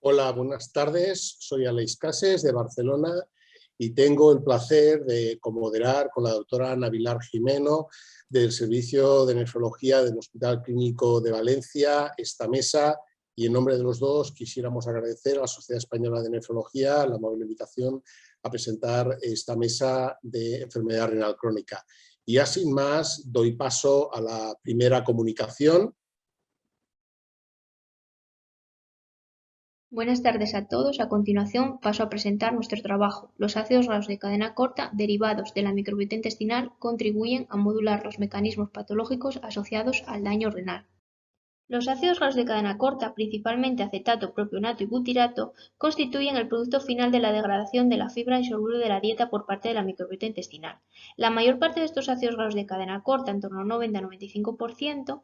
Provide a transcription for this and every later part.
Hola, buenas tardes. Soy Aleix Cases de Barcelona y tengo el placer de comoderar con la doctora Ana Vilar Jimeno del Servicio de Nefrología del Hospital Clínico de Valencia esta mesa, y en nombre de los dos quisiéramos agradecer a la Sociedad Española de Nefrología la amable invitación a presentar esta mesa de enfermedad renal crónica. Y ya sin más doy paso a la primera comunicación. Buenas tardes a todos. A continuación paso a presentar nuestro trabajo. Los ácidos grasos de cadena corta derivados de la microbiota intestinal contribuyen a modular los mecanismos patológicos asociados al daño renal. Los ácidos grasos de cadena corta, principalmente acetato, propionato y butirato, constituyen el producto final de la degradación de la fibra insoluble de la dieta por parte de la microbiota intestinal. La mayor parte de estos ácidos grasos de cadena corta, en torno al 90-95%,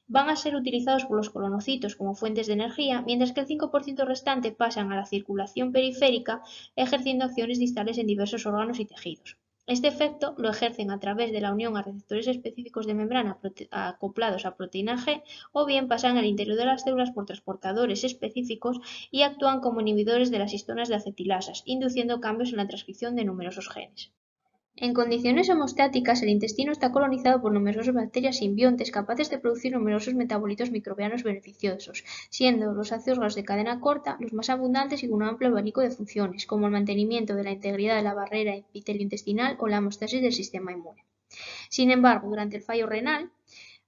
van a ser utilizados por los colonocitos como fuentes de energía, mientras que el 5% restante pasan a la circulación periférica, ejerciendo acciones distales en diversos órganos y tejidos. Este efecto lo ejercen a través de la unión a receptores específicos de membrana acoplados a proteína G, o bien pasan al interior de las células por transportadores específicos y actúan como inhibidores de las histonas de acetilasas, induciendo cambios en la transcripción de numerosos genes. En condiciones hemostáticas, el intestino está colonizado por numerosas bacterias simbiontes capaces de producir numerosos metabolitos microbianos beneficiosos, siendo los ácidos grasos de cadena corta los más abundantes y con un amplio abanico de funciones, como el mantenimiento de la integridad de la barrera epiteliointestinal o la homeostasis del sistema inmune. Sin embargo, durante el fallo renal,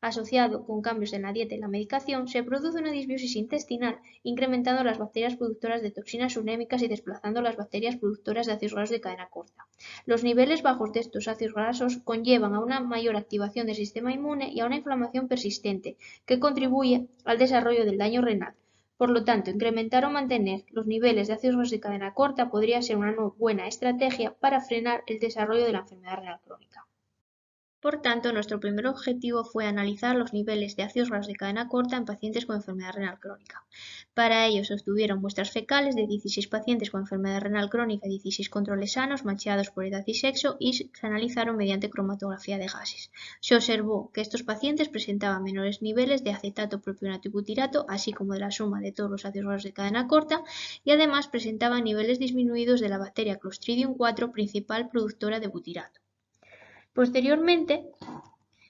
asociado con cambios en la dieta y la medicación, se produce una disbiosis intestinal, incrementando las bacterias productoras de toxinas urémicas y desplazando las bacterias productoras de ácidos grasos de cadena corta. Los niveles bajos de estos ácidos grasos conllevan a una mayor activación del sistema inmune y a una inflamación persistente, que contribuye al desarrollo del daño renal. Por lo tanto, incrementar o mantener los niveles de ácidos grasos de cadena corta podría ser una buena estrategia para frenar el desarrollo de la enfermedad renal crónica. Por tanto, nuestro primer objetivo fue analizar los niveles de ácidos grasos de cadena corta en pacientes con enfermedad renal crónica. Para ello se obtuvieron muestras fecales de 16 pacientes con enfermedad renal crónica y 16 controles sanos macheados por edad y sexo, y se analizaron mediante cromatografía de gases. Se observó que estos pacientes presentaban menores niveles de acetato, propionato y butirato, así como de la suma de todos los ácidos grasos de cadena corta, y además presentaban niveles disminuidos de la bacteria Clostridium 4, principal productora de butirato. Posteriormente,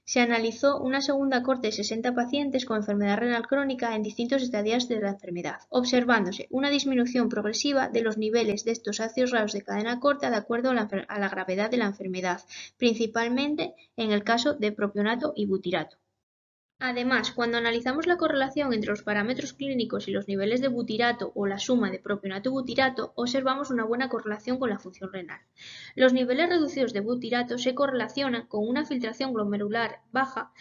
se analizó una segunda cohorte de 60 pacientes con enfermedad renal crónica en distintos estadios de la enfermedad, observándose una disminución progresiva de los niveles de estos ácidos grasos de cadena corta de acuerdo a la gravedad de la enfermedad, principalmente en el caso de propionato y butirato. Además, cuando analizamos la correlación entre los parámetros clínicos y los niveles de butirato o la suma de propionato y butirato, observamos una buena correlación con la función renal. Los niveles reducidos de butirato se correlacionan con una filtración glomerular baja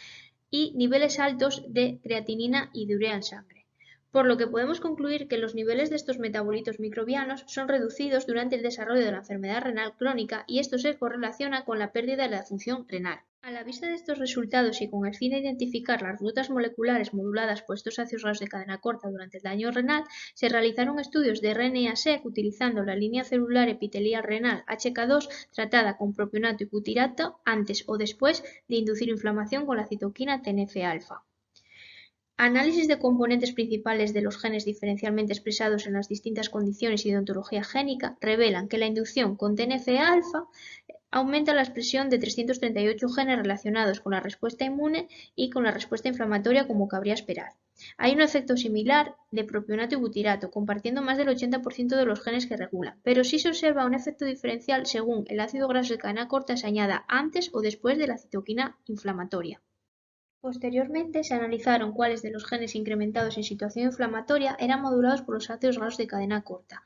y niveles altos de creatinina y de urea en sangre, por lo que podemos concluir que los niveles de estos metabolitos microbianos son reducidos durante el desarrollo de la enfermedad renal crónica, y esto se correlaciona con la pérdida de la función renal. A la vista de estos resultados y con el fin de identificar las rutas moleculares moduladas por estos ácidos grasos de cadena corta durante el daño renal, se realizaron estudios de RNA-seq utilizando la línea celular epitelial renal HK2 tratada con propionato y butirato antes o después de inducir inflamación con la citoquina TNF-alfa. Análisis de componentes principales de los genes diferencialmente expresados en las distintas condiciones y de ontología génica revelan que la inducción con TNF-alfa aumenta la expresión de 338 genes relacionados con la respuesta inmune y con la respuesta inflamatoria, como cabría esperar. Hay un efecto similar de propionato y butirato, compartiendo más del 80% de los genes que regulan, pero sí se observa un efecto diferencial según el ácido graso de cadena corta se añada antes o después de la citoquina inflamatoria. Posteriormente, se analizaron cuáles de los genes incrementados en situación inflamatoria eran modulados por los ácidos grasos de cadena corta,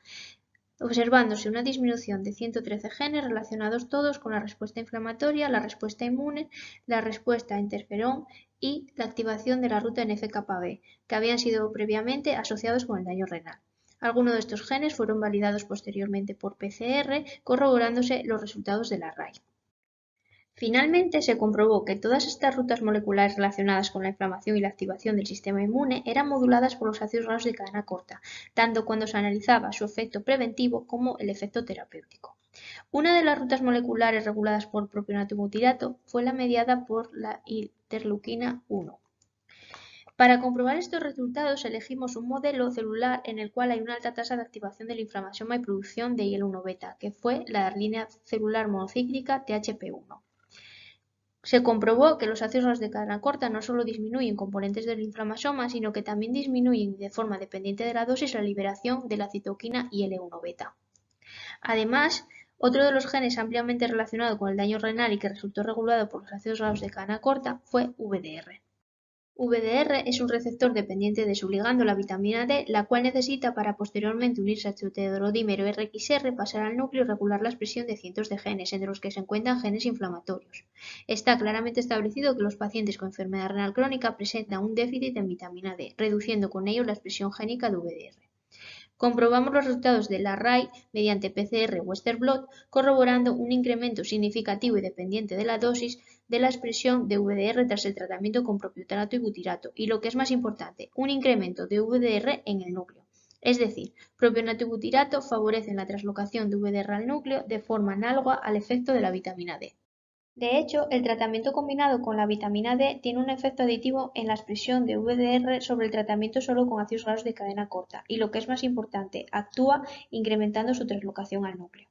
observándose una disminución de 113 genes relacionados todos con la respuesta inflamatoria, la respuesta inmune, la respuesta a interferón y la activación de la ruta NF-κB, que habían sido previamente asociados con el daño renal. Algunos de estos genes fueron validados posteriormente por PCR, corroborándose los resultados de la RAI. Finalmente, se comprobó que todas estas rutas moleculares relacionadas con la inflamación y la activación del sistema inmune eran moduladas por los ácidos grasos de cadena corta, tanto cuando se analizaba su efecto preventivo como el efecto terapéutico. Una de las rutas moleculares reguladas por propionato y butirato fue la mediada por la interleuquina 1. Para comprobar estos resultados elegimos un modelo celular en el cual hay una alta tasa de activación de la inflamación y producción de IL-1 beta, que fue la línea celular monocíclica THP1. Se comprobó que los ácidos grasos de cadena corta no solo disminuyen componentes del inflamasoma, sino que también disminuyen de forma dependiente de la dosis la liberación de la citoquina IL-1 beta. Además, otro de los genes ampliamente relacionado con el daño renal y que resultó regulado por los ácidos grasos de cadena corta fue VDR. VDR es un receptor dependiente de su ligando, la vitamina D, la cual necesita para posteriormente unirse al heterodímero RXR, pasar al núcleo y regular la expresión de cientos de genes, entre los que se encuentran genes inflamatorios. Está claramente establecido que los pacientes con enfermedad renal crónica presentan un déficit en vitamina D, reduciendo con ello la expresión génica de VDR. Comprobamos los resultados de la RAI mediante PCR Western blot, corroborando un incremento significativo y dependiente de la dosis de la expresión de VDR tras el tratamiento con propionate y butirato, y lo que es más importante, un incremento de VDR en el núcleo. Es decir, propionato y butirato favorecen la translocación de VDR al núcleo de forma análoga al efecto de la vitamina D. De hecho, el tratamiento combinado con la vitamina D tiene un efecto aditivo en la expresión de VDR sobre el tratamiento solo con ácidos grasos de cadena corta y, lo que es más importante, actúa incrementando su translocación al núcleo.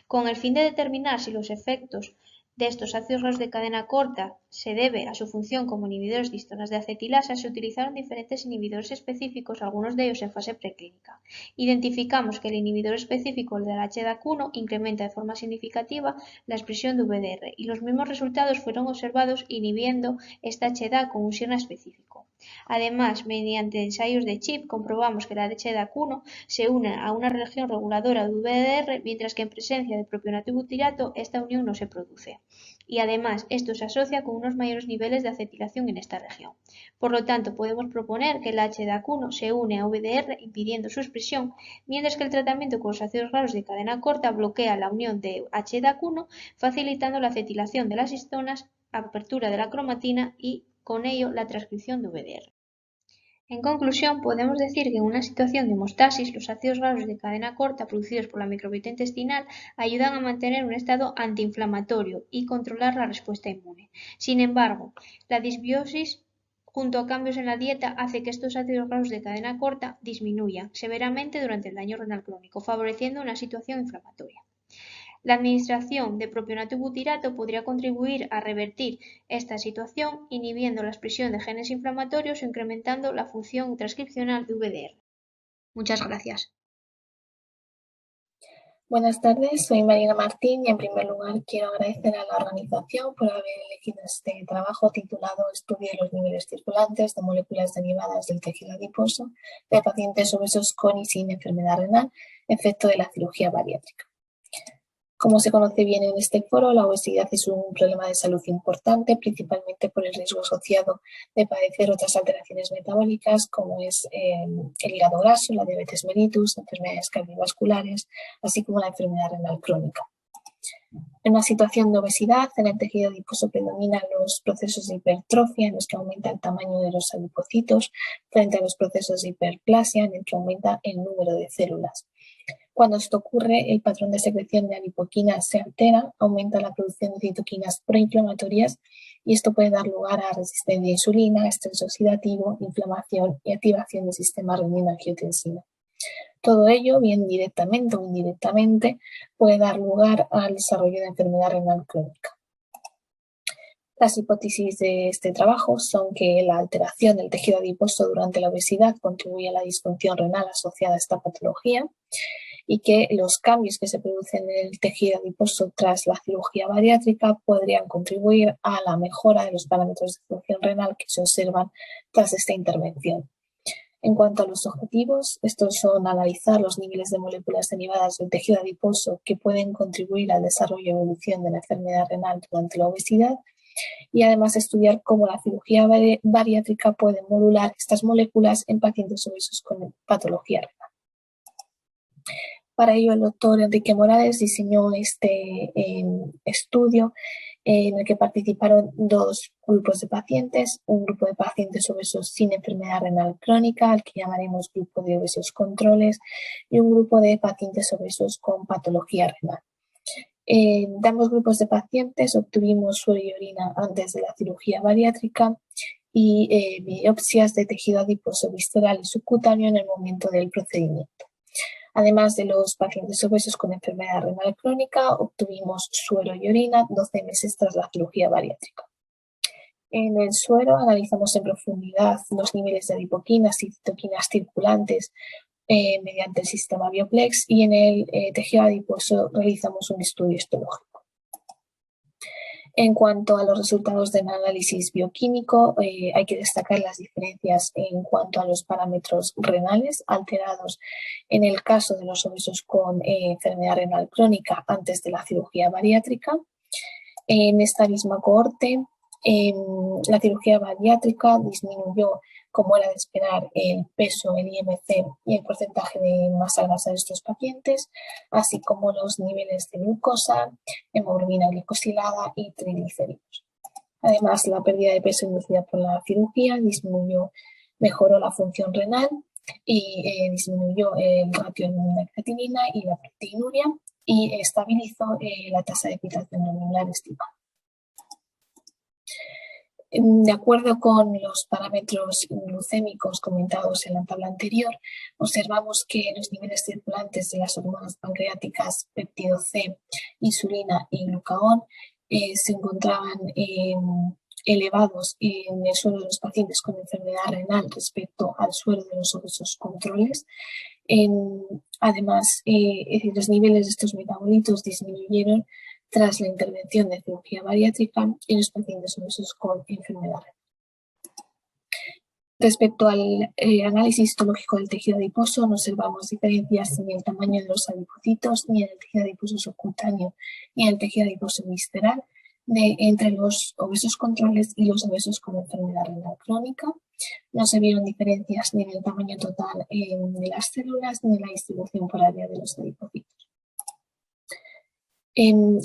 Con el fin de determinar si los efectos de estos ácidos grasos de cadena corta se debe a su función como inhibidores de histonas de acetilasa, se utilizaron diferentes inhibidores específicos, algunos de ellos en fase preclínica. Identificamos que el inhibidor específico, el del HDAC1, incrementa de forma significativa la expresión de VDR y los mismos resultados fueron observados inhibiendo esta HDAC con un SIRNA específico. Además, mediante ensayos de chip comprobamos que la HDAC1 se une a una región reguladora de VDR, mientras que en presencia de propionato y butirato esta unión no se produce. Y además, esto se asocia con unos mayores niveles de acetilación en esta región. Por lo tanto, podemos proponer que el HDAC1 se une a VDR impidiendo su expresión, mientras que el tratamiento con los ácidos grasos de cadena corta bloquea la unión de HDAC1, facilitando la acetilación de las histonas, apertura de la cromatina y con ello la transcripción de VDR. En conclusión, podemos decir que en una situación de hemostasis, los ácidos grasos de cadena corta producidos por la microbiota intestinal ayudan a mantener un estado antiinflamatorio y controlar la respuesta inmune. Sin embargo, la disbiosis junto a cambios en la dieta hace que estos ácidos grasos de cadena corta disminuyan severamente durante el daño renal crónico, favoreciendo una situación inflamatoria. La administración de propionato y butirato podría contribuir a revertir esta situación, inhibiendo la expresión de genes inflamatorios o incrementando la función transcripcional de VDR. Muchas gracias. Buenas tardes, soy Marina Martín y en primer lugar quiero agradecer a la organización por haber elegido este trabajo titulado Estudio de los niveles circulantes de moléculas derivadas del tejido adiposo de pacientes obesos con y sin enfermedad renal, efecto de la cirugía bariátrica. Como se conoce bien en este foro, la obesidad es un problema de salud importante, principalmente por el riesgo asociado de padecer otras alteraciones metabólicas como es el hígado graso, la diabetes mellitus, enfermedades cardiovasculares, así como la enfermedad renal crónica. En una situación de obesidad, en el tejido adiposo predominan los procesos de hipertrofia, en los que aumenta el tamaño de los adipocitos, frente a los procesos de hiperplasia, en el que aumenta el número de células. Cuando esto ocurre, el patrón de secreción de adipoquinas se altera, aumenta la producción de citoquinas proinflamatorias y esto puede dar lugar a resistencia a insulina, estrés oxidativo, inflamación y activación del sistema renina-angiotensina. Todo ello, bien directamente o indirectamente, puede dar lugar al desarrollo de enfermedad renal crónica. Las hipótesis de este trabajo son que la alteración del tejido adiposo durante la obesidad contribuye a la disfunción renal asociada a esta patología y que los cambios que se producen en el tejido adiposo tras la cirugía bariátrica podrían contribuir a la mejora de los parámetros de función renal que se observan tras esta intervención. En cuanto a los objetivos, estos son analizar los niveles de moléculas derivadas del tejido adiposo que pueden contribuir al desarrollo y evolución de la enfermedad renal durante la obesidad y además estudiar cómo la cirugía bariátrica puede modular estas moléculas en pacientes obesos con patología renal. Para ello, el doctor Enrique Morales diseñó este estudio en el que participaron dos grupos de pacientes, un grupo de pacientes obesos sin enfermedad renal crónica, al que llamaremos grupo de obesos controles, y un grupo de pacientes obesos con patología renal. De ambos grupos de pacientes obtuvimos suero y orina antes de la cirugía bariátrica y biopsias de tejido adiposo visceral y subcutáneo en el momento del procedimiento. Además de los pacientes obesos con enfermedad renal crónica, obtuvimos suero y orina 12 meses tras la cirugía bariátrica. En el suero analizamos en profundidad los niveles de adipoquinas y citoquinas circulantes mediante el sistema Bioplex, y en el tejido adiposo realizamos un estudio histológico. En cuanto a los resultados del análisis bioquímico, hay que destacar las diferencias en cuanto a los parámetros renales alterados en el caso de los obesos con enfermedad renal crónica antes de la cirugía bariátrica. En esta misma cohorte, la cirugía bariátrica disminuyó, como era de esperar, el peso, el IMC y el porcentaje de masa grasa de estos pacientes, así como los niveles de glucosa, hemoglobina glicosilada y triglicéridos. Además, la pérdida de peso inducida por la cirugía mejoró la función renal y disminuyó el ratio de creatinina y la proteinuria, y estabilizó la tasa de filtración glomerular estimada. De acuerdo con los parámetros glucémicos comentados en la tabla anterior, observamos que los niveles circulantes de las hormonas pancreáticas péptido C, insulina y glucagón se encontraban elevados en el suero de los pacientes con enfermedad renal respecto al suero de los obesos controles. Además, los niveles de estos metabolitos disminuyeron tras la intervención de cirugía bariátrica en los pacientes obesos con enfermedad renal. Respecto al análisis histológico del tejido adiposo, no observamos diferencias en el tamaño de los adipocitos, ni en el tejido adiposo subcutáneo, ni en el tejido adiposo visceral, entre los obesos controles y los obesos con enfermedad renal crónica. No se vieron diferencias ni en el tamaño total de las células, ni en la distribución por área de los adipocitos.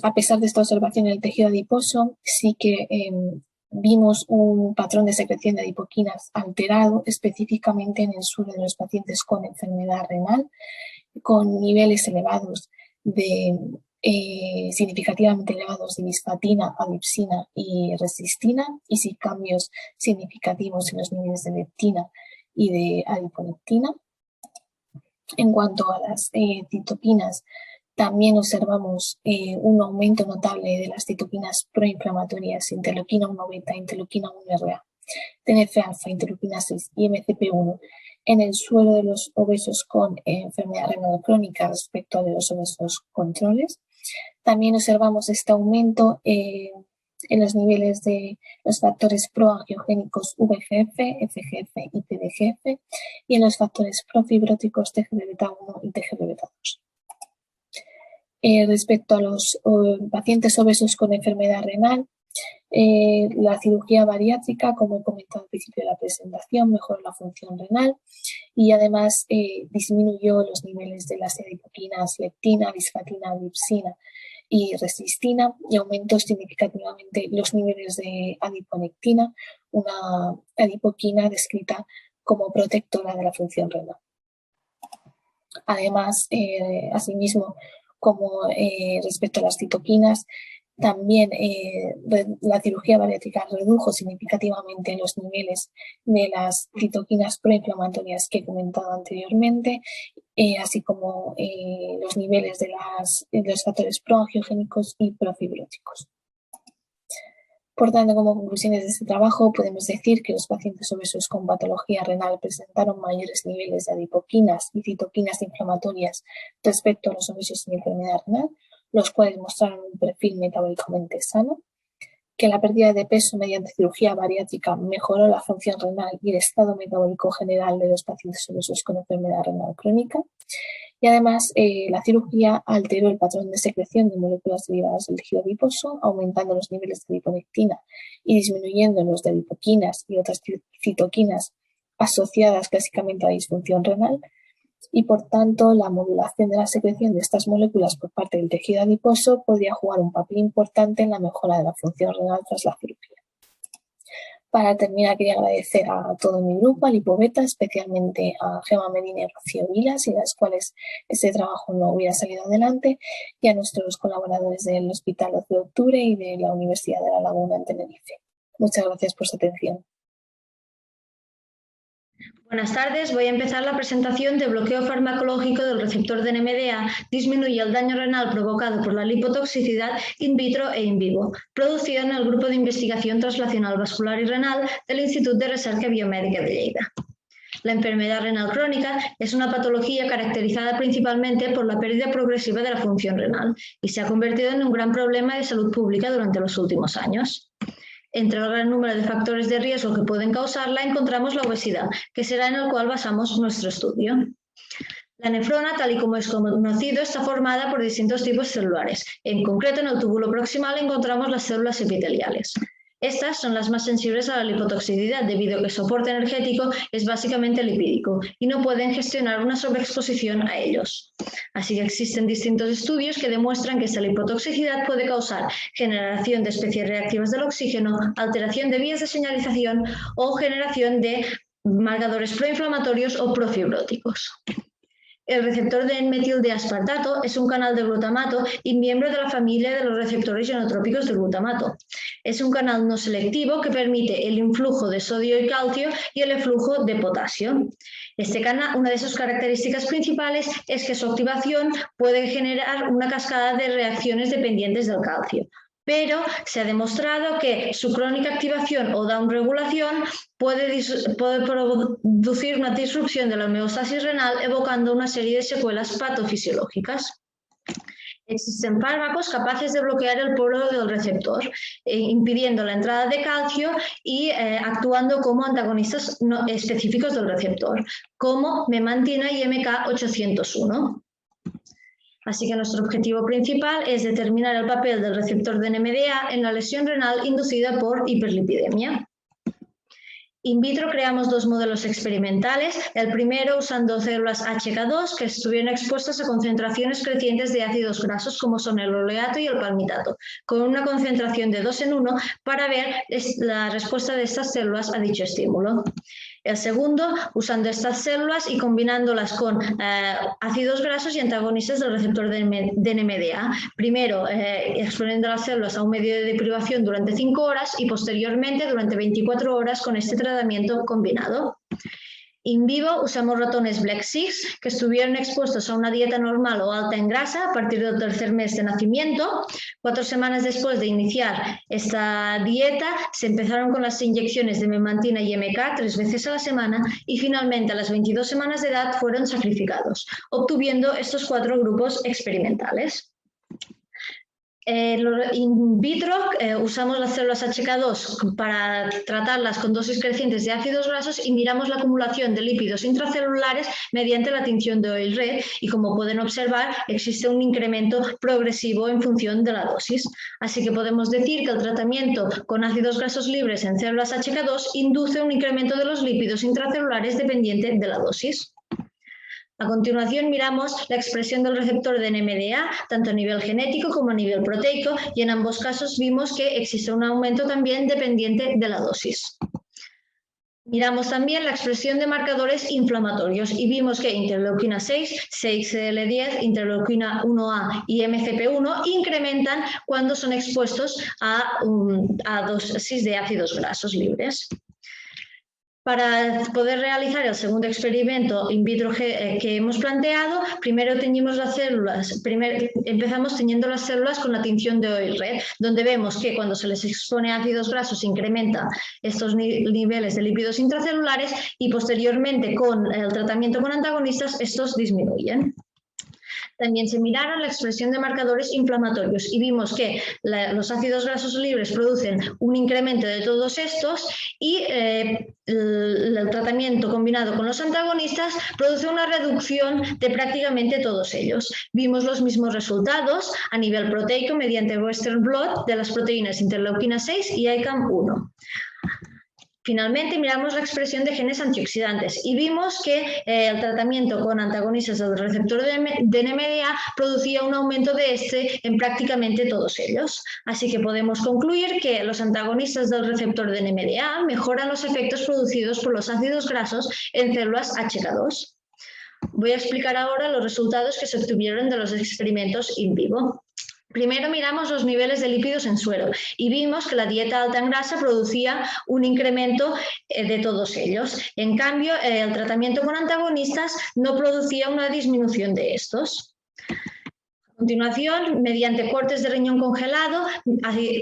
A pesar de esta observación en el tejido adiposo, sí que vimos un patrón de secreción de adipoquinas alterado, específicamente en el suero de los pacientes con enfermedad renal, con niveles elevados significativamente elevados de bisfatina, adipsina y resistina, y sin cambios significativos en los niveles de leptina y de adiponectina. En cuanto a las citoquinas, también observamos un aumento notable de las citoquinas proinflamatorias, interleuquina 1 beta, interleuquina 1 RA, TNF-alfa, interleuquina 6 y MCP1 en el suero de los obesos con enfermedad renal crónica respecto a los obesos controles. También observamos este aumento en los niveles de los factores proangiogénicos VEGF, FGF y PDGF, y en los factores profibróticos TGF-beta1 y TGF-beta2. Respecto a los pacientes obesos con enfermedad renal, la cirugía bariátrica, como he comentado al principio de la presentación, mejoró la función renal y además disminuyó los niveles de las adipoquinas leptina, bisfatina, adipsina y resistina, y aumentó significativamente los niveles de adiponectina, una adipoquina descrita como protectora de la función renal. Además, asimismo, como respecto a las citoquinas, también la cirugía bariátrica redujo significativamente los niveles de las citoquinas proinflamatorias que he comentado anteriormente, así como los niveles de los factores proangiogénicos y profibróticos. Por tanto, como conclusiones de este trabajo, podemos decir que los pacientes obesos con patología renal presentaron mayores niveles de adipoquinas y citoquinas inflamatorias respecto a los obesos sin enfermedad renal, los cuales mostraron un perfil metabólicamente sano, que la pérdida de peso mediante cirugía bariátrica mejoró la función renal y el estado metabólico general de los pacientes obesos con enfermedad renal crónica, y además la cirugía alteró el patrón de secreción de moléculas derivadas del tejido adiposo, aumentando los niveles de adiponectina y disminuyendo los de adipoquinas y otras citoquinas asociadas clásicamente a la disfunción renal, y por tanto la modulación de la secreción de estas moléculas por parte del tejido adiposo podría jugar un papel importante en la mejora de la función renal tras la cirugía. Para terminar, quería agradecer a todo mi grupo, a Lipobeta, especialmente a Gemma Medina y Rocío Vila, sin las cuales este trabajo no hubiera salido adelante, y a nuestros colaboradores del Hospital 12 de Octubre y de la Universidad de La Laguna en Tenerife. Muchas gracias por su atención. Buenas tardes, voy a empezar la presentación de bloqueo farmacológico del receptor de NMDA disminuye el daño renal provocado por la lipotoxicidad in vitro e in vivo, producido en el Grupo de Investigación Translacional Vascular y Renal del Instituto de Recerca Biomédica de Lleida. La enfermedad renal crónica es una patología caracterizada principalmente por la pérdida progresiva de la función renal y se ha convertido en un gran problema de salud pública durante los últimos años. Entre el gran número de factores de riesgo que pueden causarla encontramos la obesidad, que será en el cual basamos nuestro estudio. La nefrona, tal y como es conocido, está formada por distintos tipos celulares. En concreto, en el túbulo proximal encontramos las células epiteliales. Estas son las más sensibles a la lipotoxicidad debido a que su soporte energético es básicamente lipídico y no pueden gestionar una sobreexposición a ellos. Así que existen distintos estudios que demuestran que esta lipotoxicidad puede causar generación de especies reactivas del oxígeno, alteración de vías de señalización o generación de marcadores proinflamatorios o profibróticos. El receptor de N-metil-D-aspartato es un canal de glutamato y miembro de la familia de los receptores ionotrópicos de glutamato. Es un canal no selectivo que permite el influjo de sodio y calcio y el eflujo de potasio. Este canal, una de sus características principales es que su activación puede generar una cascada de reacciones dependientes del calcio. Pero se ha demostrado que su crónica activación o downregulación puede producir una disrupción de la homeostasis renal, evocando una serie de secuelas patofisiológicas. Existen fármacos capaces de bloquear el polo del receptor, impidiendo la entrada de calcio y actuando como antagonistas no específicos del receptor, como memantina y MK801. Así que nuestro objetivo principal es determinar el papel del receptor de NMDA en la lesión renal inducida por hiperlipidemia. In vitro creamos dos modelos experimentales, el primero usando células HK2 que estuvieron expuestas a concentraciones crecientes de ácidos grasos como son el oleato y el palmitato, con una concentración de 2 en 1 para ver la respuesta de estas células a dicho estímulo. El segundo, usando estas células y combinándolas con ácidos grasos y antagonistas del receptor de NMDA. Primero, exponiendo las células a un medio de deprivación durante 5 horas y posteriormente durante 24 horas con este tratamiento combinado. In vivo usamos ratones Black 6 que estuvieron expuestos a una dieta normal o alta en grasa a partir del tercer mes de nacimiento. 4 semanas después de iniciar esta dieta se empezaron con las inyecciones de memantina y MK 3 veces a la semana y finalmente a las 22 semanas de edad fueron sacrificados, obtuviendo estos 4 grupos experimentales. In vitro usamos las células HK2 para tratarlas con dosis crecientes de ácidos grasos y miramos la acumulación de lípidos intracelulares mediante la tinción de oil red y como pueden observar existe un incremento progresivo en función de la dosis. Así que podemos decir que el tratamiento con ácidos grasos libres en células HK2 induce un incremento de los lípidos intracelulares dependiente de la dosis. A continuación miramos la expresión del receptor de NMDA, tanto a nivel genético como a nivel proteico, y en ambos casos vimos que existe un aumento también dependiente de la dosis. Miramos también la expresión de marcadores inflamatorios y vimos que interleuquina 6, 6CL10, interleuquina 1A y MCP1 incrementan cuando son expuestos a dosis de ácidos grasos libres. Para poder realizar el segundo experimento in vitro que hemos planteado, primero teñimos las células, empezamos teñiendo las células con la tinción de oil red, donde vemos que cuando se les expone a ácidos grasos incrementa estos niveles de lípidos intracelulares y posteriormente con el tratamiento con antagonistas estos disminuyen. También se miraron la expresión de marcadores inflamatorios y vimos que los ácidos grasos libres producen un incremento de todos estos y el tratamiento combinado con los antagonistas produce una reducción de prácticamente todos ellos. Vimos los mismos resultados a nivel proteico mediante Western blot de las proteínas interleuquina 6 y ICAM1. Finalmente miramos la expresión de genes antioxidantes y vimos que el tratamiento con antagonistas del receptor de NMDA producía un aumento de este en prácticamente todos ellos. Así que podemos concluir que los antagonistas del receptor de NMDA mejoran los efectos producidos por los ácidos grasos en células HK2. Voy a explicar ahora los resultados que se obtuvieron de los experimentos in vivo. Primero miramos los niveles de lípidos en suero y vimos que la dieta alta en grasa producía un incremento de todos ellos. En cambio, el tratamiento con antagonistas no producía una disminución de estos. A continuación, mediante cortes de riñón congelado,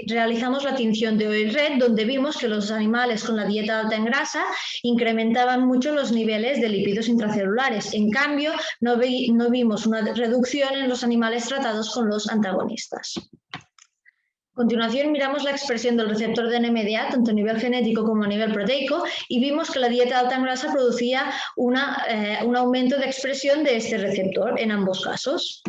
realizamos la tinción de oil red, donde vimos que los animales con la dieta alta en grasa incrementaban mucho los niveles de lípidos intracelulares. En cambio, no vimos una reducción en los animales tratados con los antagonistas. A continuación, miramos la expresión del receptor de NMDA, tanto a nivel genético como a nivel proteico, y vimos que la dieta alta en grasa producía un aumento de expresión de este receptor en ambos casos.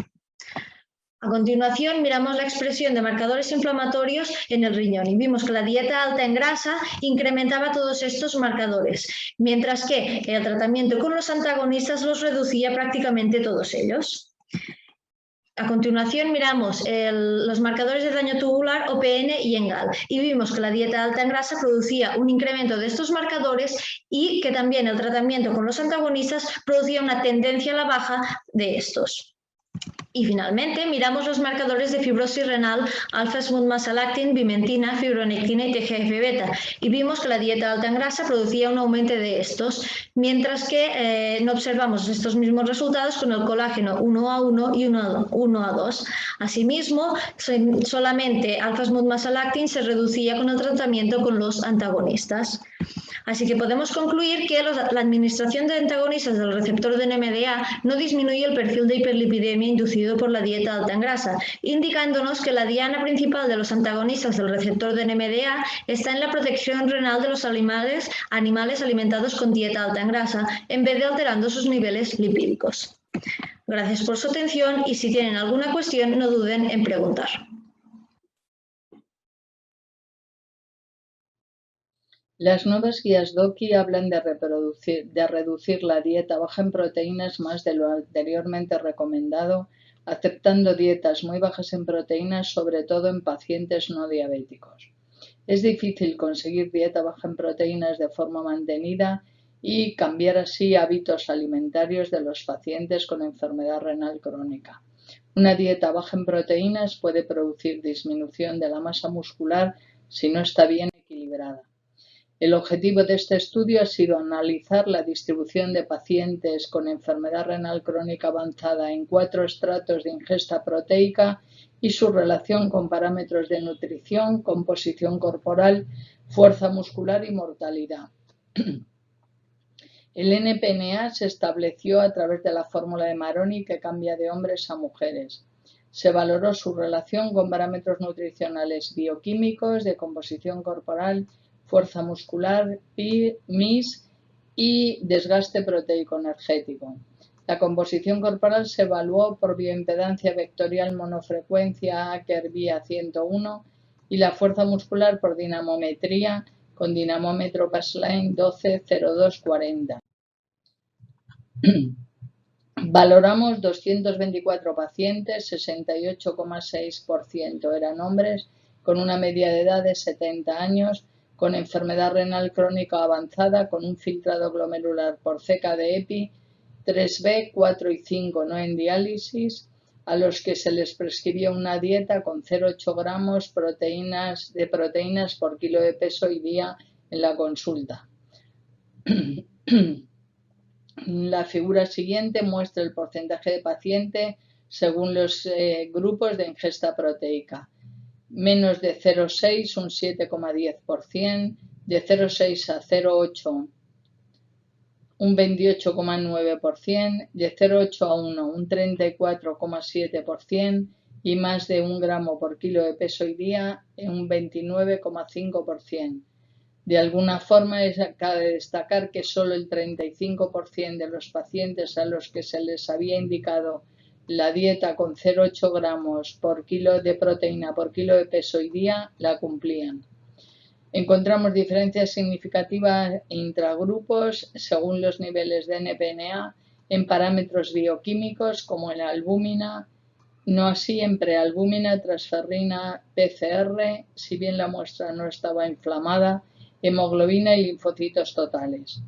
A continuación, miramos la expresión de marcadores inflamatorios en el riñón y vimos que la dieta alta en grasa incrementaba todos estos marcadores, mientras que el tratamiento con los antagonistas los reducía prácticamente todos ellos. A continuación, miramos los marcadores de daño tubular, OPN y ENGAL y vimos que la dieta alta en grasa producía un incremento de estos marcadores y que también el tratamiento con los antagonistas producía una tendencia a la baja de estos. Y finalmente miramos los marcadores de fibrosis renal, alfa-smooth-masa-lactin, bimentina, fibronectina y TGF-beta y vimos que la dieta alta en grasa producía un aumento de estos, mientras que no observamos estos mismos resultados con el colágeno 1A1 y 1A2. Asimismo, solamente alfa-smooth-masa-lactin se reducía con el tratamiento con los antagonistas. Así que podemos concluir que la administración de antagonistas del receptor de NMDA no disminuye el perfil de hiperlipidemia inducido por la dieta alta en grasa, indicándonos que la diana principal de los antagonistas del receptor de NMDA está en la protección renal de los animales alimentados con dieta alta en grasa, en vez de alterando sus niveles lipídicos. Gracias por su atención y si tienen alguna cuestión no duden en preguntar. Las nuevas guías DOCI hablan de reducir la dieta baja en proteínas más de lo anteriormente recomendado, aceptando dietas muy bajas en proteínas, sobre todo en pacientes no diabéticos. Es difícil conseguir dieta baja en proteínas de forma mantenida y cambiar así hábitos alimentarios de los pacientes con enfermedad renal crónica. Una dieta baja en proteínas puede producir disminución de la masa muscular si no está bien equilibrada. El objetivo de este estudio ha sido analizar la distribución de pacientes con enfermedad renal crónica avanzada en 4 estratos de ingesta proteica y su relación con parámetros de nutrición, composición corporal, fuerza muscular y mortalidad. El NPNA se estableció a través de la fórmula de Maroni que cambia de hombres a mujeres. Se valoró su relación con parámetros nutricionales bioquímicos, de composición corporal, fuerza muscular, MIS y desgaste proteico energético. La composición corporal se evaluó por bioimpedancia vectorial monofrecuencia Aker vía 101 y la fuerza muscular por dinamometría con dinamómetro Passline 120240. Valoramos 224 pacientes, 68,6% eran hombres, con una media de edad de 70 años, con enfermedad renal crónica avanzada, con un filtrado glomerular por ceca de EPI 3B, 4 y 5 no en diálisis, a los que se les prescribió una dieta con 0,8 gramos de proteínas por kilo de peso y día en la consulta. La figura siguiente muestra el porcentaje de paciente según los grupos de ingesta proteica. Menos de 0,6 un 7,10%, de 0,6 a 0,8 un 28,9%, de 0,8 a 1 un 34,7% y más de 1 gramo por kilo de peso y día un 29,5%. De alguna forma cabe destacar que solo el 35% de los pacientes a los que se les había indicado la dieta con 0,8 gramos por kilo de proteína por kilo de peso y día la cumplían. Encontramos diferencias significativas intragrupos según los niveles de NPNA en parámetros bioquímicos como en albúmina, no así en prealbúmina, transferrina, PCR, si bien la muestra no estaba inflamada, hemoglobina y linfocitos totales.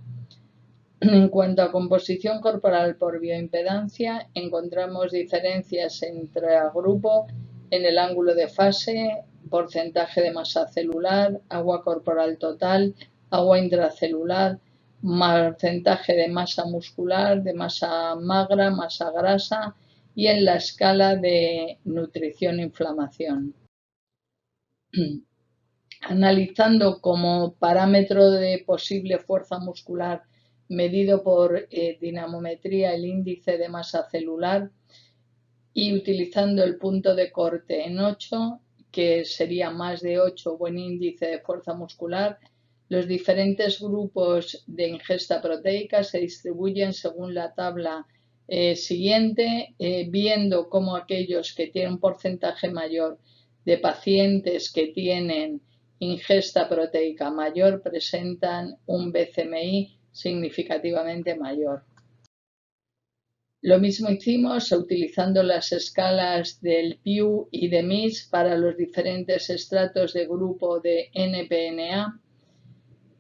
En cuanto a composición corporal por bioimpedancia, encontramos diferencias entre grupo en el ángulo de fase, porcentaje de masa celular, agua corporal total, agua intracelular, porcentaje de masa muscular, de masa magra, masa grasa y en la escala de nutrición-inflamación. Analizando como parámetro de posible fuerza muscular medido por dinamometría el índice de masa celular y utilizando el punto de corte en 8, que sería más de 8 buen índice de fuerza muscular, los diferentes grupos de ingesta proteica se distribuyen según la tabla siguiente, viendo cómo aquellos que tienen un porcentaje mayor de pacientes que tienen ingesta proteica mayor presentan un BCMI significativamente mayor. Lo mismo hicimos utilizando las escalas del Pew y de MIS para los diferentes estratos de grupo de NPNA,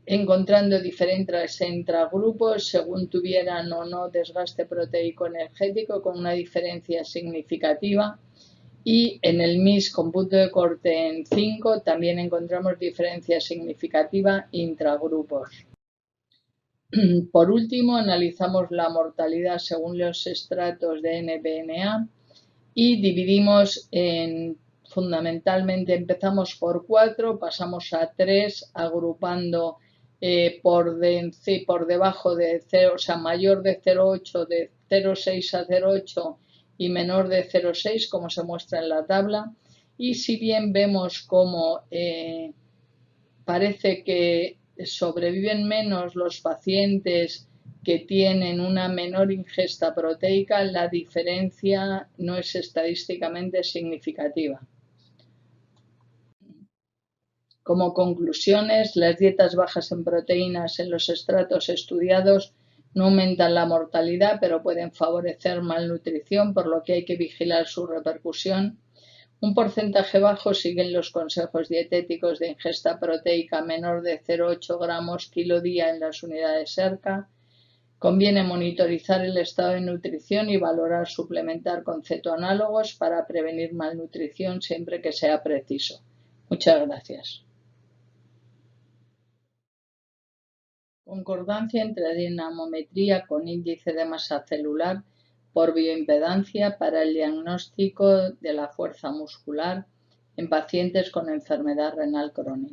encontrando diferentes intragrupos según tuvieran o no desgaste proteico energético con una diferencia significativa. Y en el MIS con punto de corte en 5 también encontramos diferencia significativa intragrupos. Por último, analizamos la mortalidad según los estratos de NPNA y dividimos fundamentalmente, empezamos por 4, pasamos a 3, agrupando por debajo de 0, o sea, mayor de 0,8, de 0,6 a 0,8 y menor de 0,6, como se muestra en la tabla. Y si bien vemos cómo parece que sobreviven menos los pacientes que tienen una menor ingesta proteica, la diferencia no es estadísticamente significativa. Como conclusiones, las dietas bajas en proteínas en los estratos estudiados no aumentan la mortalidad, pero pueden favorecer malnutrición, por lo que hay que vigilar su repercusión. Un porcentaje bajo siguen los consejos dietéticos de ingesta proteica menor de 0,8 gramos kilo día en las unidades ERCA. Conviene monitorizar el estado de nutrición y valorar suplementar con cetoanálogos para prevenir malnutrición siempre que sea preciso. Muchas gracias. Concordancia entre dinamometría con índice de masa celular por bioimpedancia para el diagnóstico de la fuerza muscular en pacientes con enfermedad renal crónica.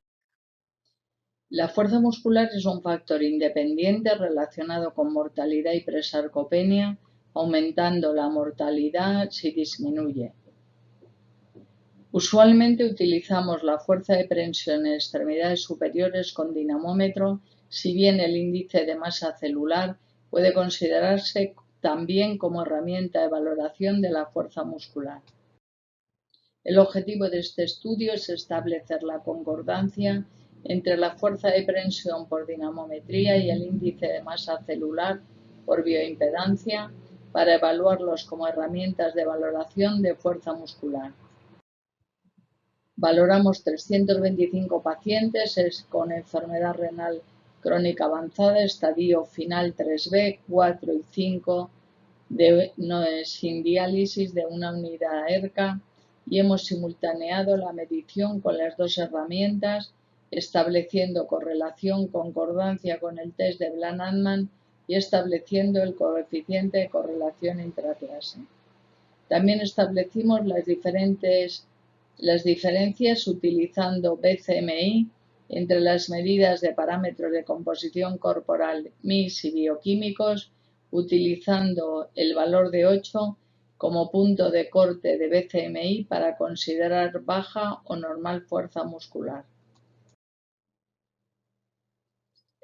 La fuerza muscular es un factor independiente relacionado con mortalidad y presarcopenia, aumentando la mortalidad si disminuye. Usualmente utilizamos la fuerza de prensión en extremidades superiores con dinamómetro, si bien el índice de masa celular puede considerarse también como herramienta de valoración de la fuerza muscular. El objetivo de este estudio es establecer la concordancia entre la fuerza de prensión por dinamometría y el índice de masa celular por bioimpedancia para evaluarlos como herramientas de valoración de fuerza muscular. Valoramos 325 pacientes con enfermedad renal crónica avanzada, estadio final 3B, 4 y 5 sin diálisis de una unidad ERCA y hemos simultaneado la medición con las dos herramientas, estableciendo correlación concordancia con el test de Bland-Altman y estableciendo el coeficiente de correlación intraclase. También establecimos las diferencias utilizando BCMI entre las medidas de parámetros de composición corporal MIS y bioquímicos, utilizando el valor de 8 como punto de corte de BCMI para considerar baja o normal fuerza muscular.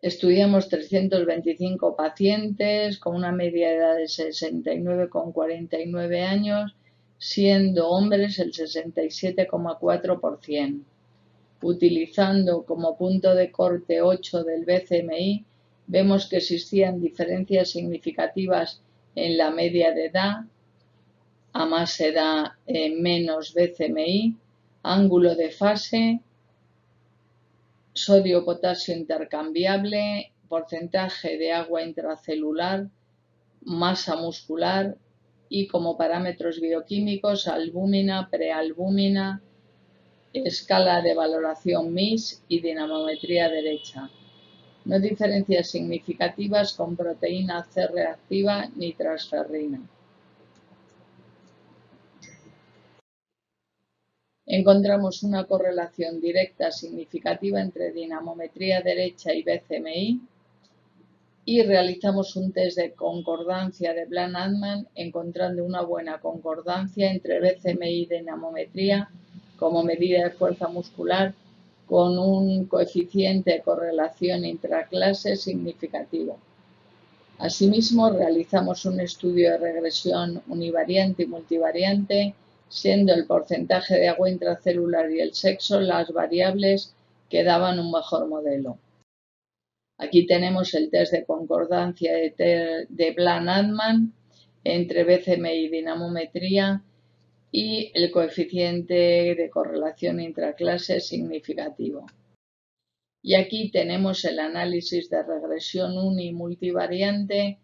Estudiamos 325 pacientes con una media de edad de 69,49 años, siendo hombres el 67,4%. Utilizando como punto de corte 8 del BCMI, vemos que existían diferencias significativas en la media de edad, a más edad menos BCMI, ángulo de fase, sodio-potasio intercambiable, porcentaje de agua intracelular, masa muscular y como parámetros bioquímicos albúmina, prealbúmina, escala de valoración MIS y dinamometría derecha. No diferencias significativas con proteína C reactiva ni transferrina. Encontramos una correlación directa significativa entre dinamometría derecha y BCMI y realizamos un test de concordancia de Bland-Altman encontrando una buena concordancia entre BCMI y dinamometría como medida de fuerza muscular con un coeficiente de correlación intraclase significativo. Asimismo, realizamos un estudio de regresión univariante y multivariante, siendo el porcentaje de agua intracelular y el sexo las variables que daban un mejor modelo. Aquí tenemos el test de concordancia de Bland-Altman entre BCMI y dinamometría y el coeficiente de correlación intraclase significativo. Y aquí tenemos el análisis de regresión uni multivariante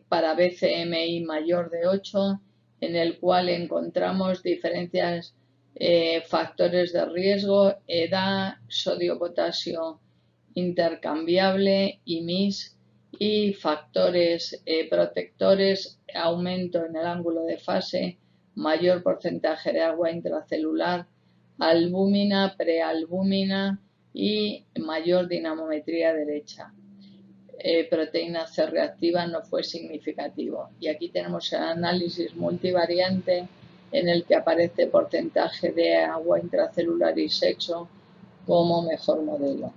para BCMI mayor de 8, en el cual encontramos diferentes factores de riesgo, edad, sodio-potasio intercambiable y MIS, y factores protectores, aumento en el ángulo de fase, mayor porcentaje de agua intracelular, albúmina, prealbúmina y mayor dinamometría derecha. Proteína C reactiva no fue significativo. Y aquí tenemos el análisis multivariante en el que aparece porcentaje de agua intracelular y sexo como mejor modelo.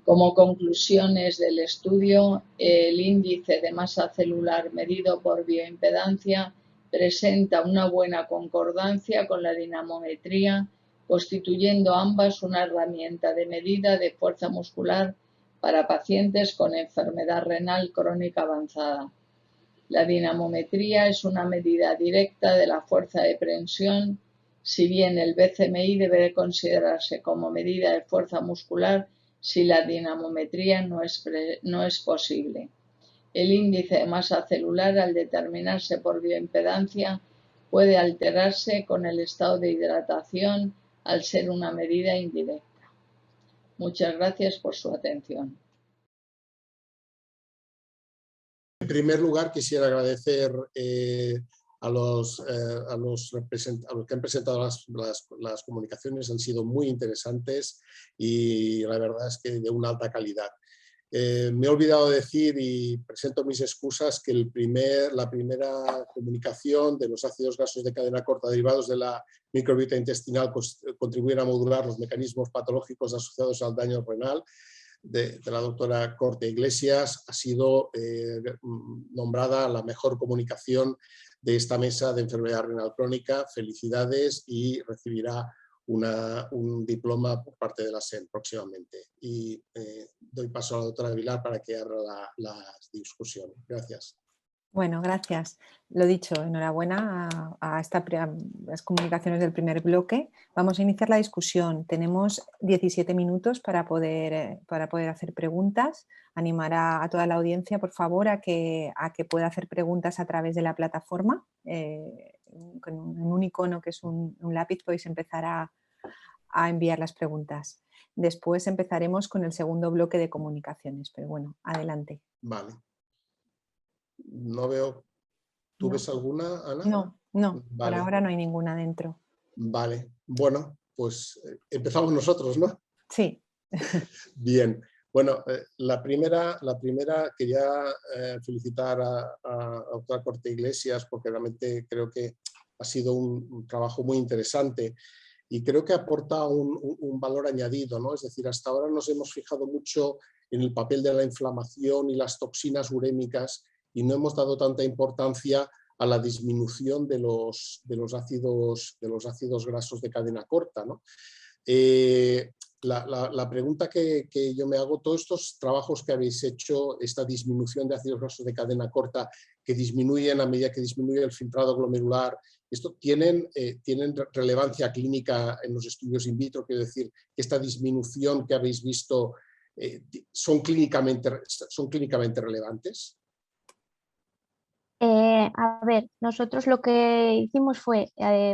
Como conclusiones del estudio, el índice de masa celular medido por bioimpedancia presenta una buena concordancia con la dinamometría, constituyendo ambas una herramienta de medida de fuerza muscular para pacientes con enfermedad renal crónica avanzada. La dinamometría es una medida directa de la fuerza de prensión, si bien el BCMI debe considerarse como medida de fuerza muscular si la dinamometría no es posible. El índice de masa celular, al determinarse por bioimpedancia, puede alterarse con el estado de hidratación al ser una medida indirecta. Muchas gracias por su atención. En primer lugar, quisiera agradecer a los que han presentado las comunicaciones. Han sido muy interesantes y la verdad es que de una alta calidad. Me he olvidado de decir, y presento mis excusas, que la primera comunicación de los ácidos grasos de cadena corta derivados de la microbiota intestinal contribuyen a modular los mecanismos patológicos asociados al daño renal, de la doctora Corte Iglesias, ha sido nombrada la mejor comunicación de esta mesa de enfermedad renal crónica. Felicidades, y recibirá un diploma por parte de la SEN próximamente. Y doy paso a la doctora Aguilar para que abra la discusión. Gracias. Bueno, gracias. Lo dicho, enhorabuena a las comunicaciones del primer bloque. Vamos a iniciar la discusión. Tenemos 17 minutos para poder hacer preguntas. Animar a toda la audiencia, por favor, a que pueda hacer preguntas a través de la plataforma. Con un icono que es un lápiz podéis empezar a enviar las preguntas. Después empezaremos con el segundo bloque de comunicaciones. Pero bueno, adelante. Vale. No veo. ¿Tú ves alguna, Ana? No, vale. Por ahora no hay ninguna dentro. Vale, bueno, pues empezamos nosotros, ¿no? Sí. Bien, bueno, la primera quería felicitar a doctora Corte Iglesias, porque realmente creo que ha sido un trabajo muy interesante y creo que aporta un valor añadido, ¿no? Es decir, hasta ahora nos hemos fijado mucho en el papel de la inflamación y las toxinas urémicas, y no hemos dado tanta importancia a la disminución de los ácidos grasos de cadena corta, ¿no? La pregunta que yo me hago, todos estos trabajos que habéis hecho, esta disminución de ácidos grasos de cadena corta, que disminuyen a medida que disminuye el filtrado glomerular, ¿esto tienen relevancia clínica en los estudios in vitro? Quiero decir, que esta disminución que habéis visto son clínicamente relevantes. A ver, nosotros lo que hicimos fue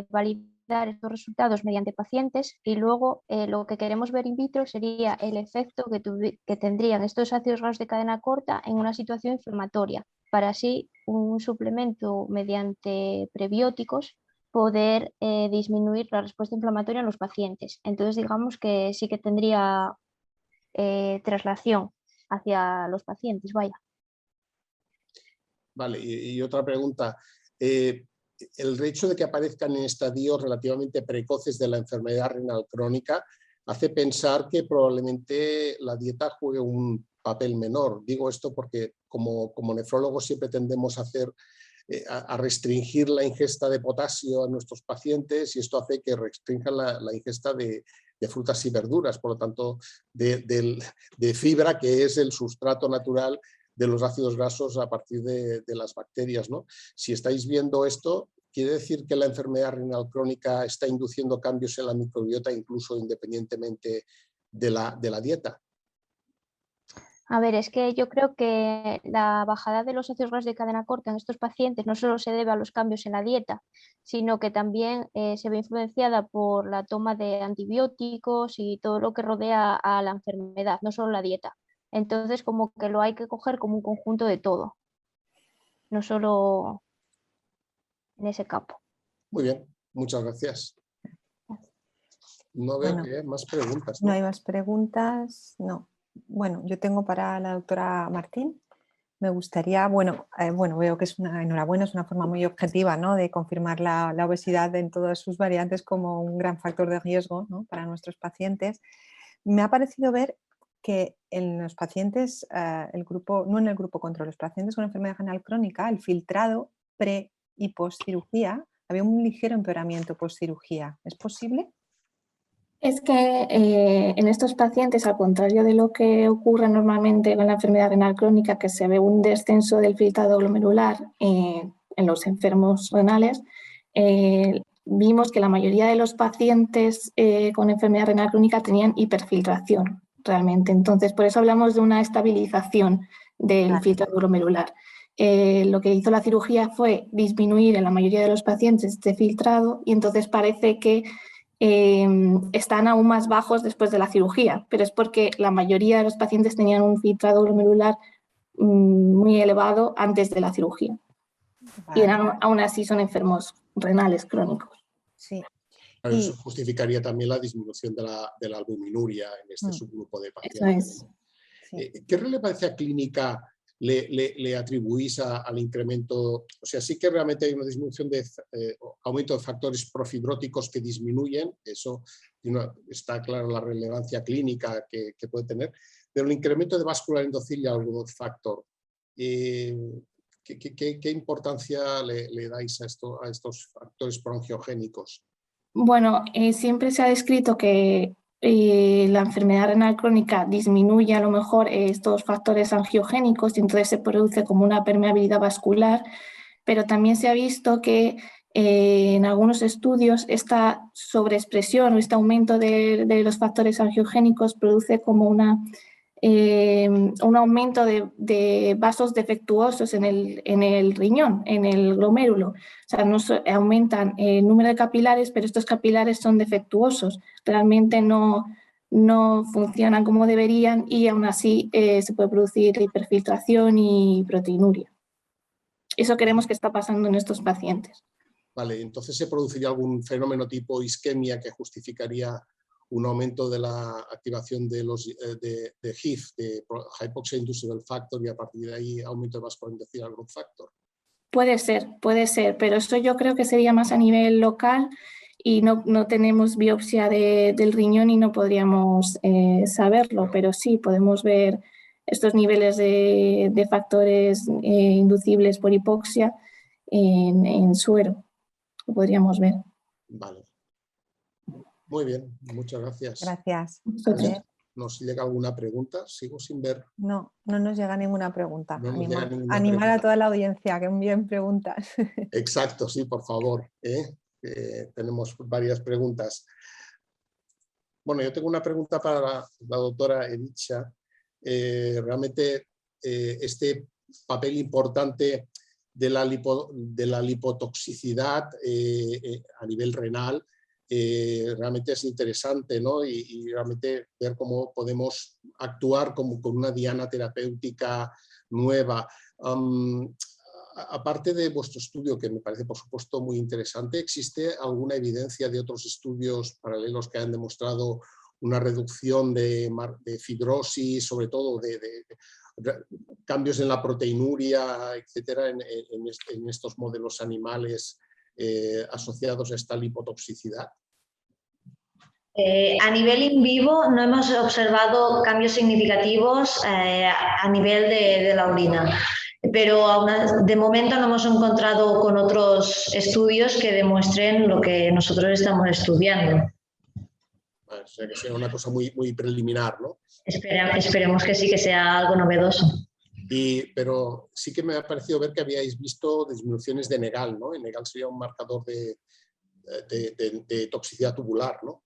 validar estos resultados mediante pacientes y luego lo que queremos ver in vitro sería el efecto que tendrían estos ácidos grasos de cadena corta en una situación inflamatoria, para así un suplemento mediante prebióticos poder disminuir la respuesta inflamatoria en los pacientes. Entonces digamos que sí que tendría traslación hacia los pacientes, vaya. Vale, y otra pregunta. El hecho de que aparezcan en estadios relativamente precoces de la enfermedad renal crónica hace pensar que probablemente la dieta juegue un papel menor. Digo esto porque como nefrólogos siempre tendemos a restringir la ingesta de potasio a nuestros pacientes y esto hace que restrinjan la ingesta de frutas y verduras, por lo tanto de fibra, que es el sustrato natural de los ácidos grasos a partir de las bacterias, ¿no? Si estáis viendo esto, ¿quiere decir que la enfermedad renal crónica está induciendo cambios en la microbiota incluso independientemente de la dieta? A ver, es que yo creo que la bajada de los ácidos grasos de cadena corta en estos pacientes no solo se debe a los cambios en la dieta, sino que también se ve influenciada por la toma de antibióticos y todo lo que rodea a la enfermedad, no solo la dieta. Entonces, como que lo hay que coger como un conjunto de todo, no solo en ese campo. Muy bien, muchas gracias. No veo que haya más preguntas, ¿no? No hay más preguntas, no. Bueno, yo tengo para la doctora Martín. Me gustaría, veo que es enhorabuena, es una forma muy objetiva, ¿no?, de confirmar la obesidad en todas sus variantes como un gran factor de riesgo, ¿no?, para nuestros pacientes. Me ha parecido ver que en los pacientes, no en el grupo control, los pacientes con enfermedad renal crónica, el filtrado pre y post cirugía, había un ligero empeoramiento post cirugía. ¿Es posible? Es que en estos pacientes, al contrario de lo que ocurre normalmente con la enfermedad renal crónica, que se ve un descenso del filtrado glomerular en los enfermos renales, vimos que la mayoría de los pacientes con enfermedad renal crónica tenían hiperfiltración realmente. Entonces, por eso hablamos de una estabilización del filtrado glomerular. Lo que hizo la cirugía fue disminuir en la mayoría de los pacientes este filtrado y entonces parece que están aún más bajos después de la cirugía, pero es porque la mayoría de los pacientes tenían un filtrado glomerular muy elevado antes de la cirugía. Vale. Y aún así son enfermos renales crónicos. Sí. Eso justificaría también la disminución de la albuminuria en este subgrupo de pacientes. Eso es. Sí. ¿Qué relevancia clínica le atribuís al incremento? O sea, sí que realmente hay una disminución de aumento de factores profibróticos que disminuyen, eso está claro la relevancia clínica que puede tener, pero el incremento de vascular endotelial growth factor, ¿qué importancia le dais a estos factores proangiogénicos? Bueno, siempre se ha descrito que la enfermedad renal crónica disminuye a lo mejor estos factores angiogénicos y entonces se produce como una permeabilidad vascular, pero también se ha visto que en algunos estudios esta sobreexpresión o este aumento de los factores angiogénicos produce como un aumento de vasos defectuosos en el riñón, en el glomérulo. O sea, no aumentan el número de capilares, pero estos capilares son defectuosos. Realmente no funcionan como deberían y aún así se puede producir hiperfiltración y proteinuria. Eso creemos que está pasando en estos pacientes. Vale, entonces ¿se produciría algún fenómeno tipo isquemia que justificaría un aumento de la activación de HIF, de Hypoxia Inducible Factor, y a partir de ahí aumento de vascular endotelial growth factor? Puede ser, pero esto yo creo que sería más a nivel local y no tenemos biopsia del riñón y no podríamos saberlo, pero sí podemos ver estos niveles de factores inducibles por hipoxia en suero, lo podríamos ver. Vale. Muy bien, muchas gracias. Gracias. ¿Nos llega alguna pregunta? Sigo sin ver. No nos llega ninguna pregunta. No nos llega ninguna animar pregunta. A toda la audiencia que envíen preguntas. Exacto, sí, por favor. Tenemos varias preguntas. Bueno, yo tengo una pregunta para la doctora Evicha. Realmente este papel importante de la lipotoxicidad a nivel renal, realmente es interesante, ¿no? Y realmente ver cómo podemos actuar como con una diana terapéutica nueva. Aparte de vuestro estudio, que me parece por supuesto muy interesante, ¿existe alguna evidencia de otros estudios paralelos que han demostrado una reducción de fibrosis, sobre todo de cambios en la proteinuria, etcétera, en estos modelos animales asociados a esta lipotoxicidad? A nivel in vivo no hemos observado cambios significativos a nivel de la orina, pero de momento no hemos encontrado con otros estudios que demuestren lo que nosotros estamos estudiando. O sea, que sea una cosa muy, muy preliminar, ¿no? Esperemos que sí, que sea algo novedoso. Pero sí que me ha parecido ver que habíais visto disminuciones de Negal, ¿no? El Negal sería un marcador de toxicidad tubular, ¿no?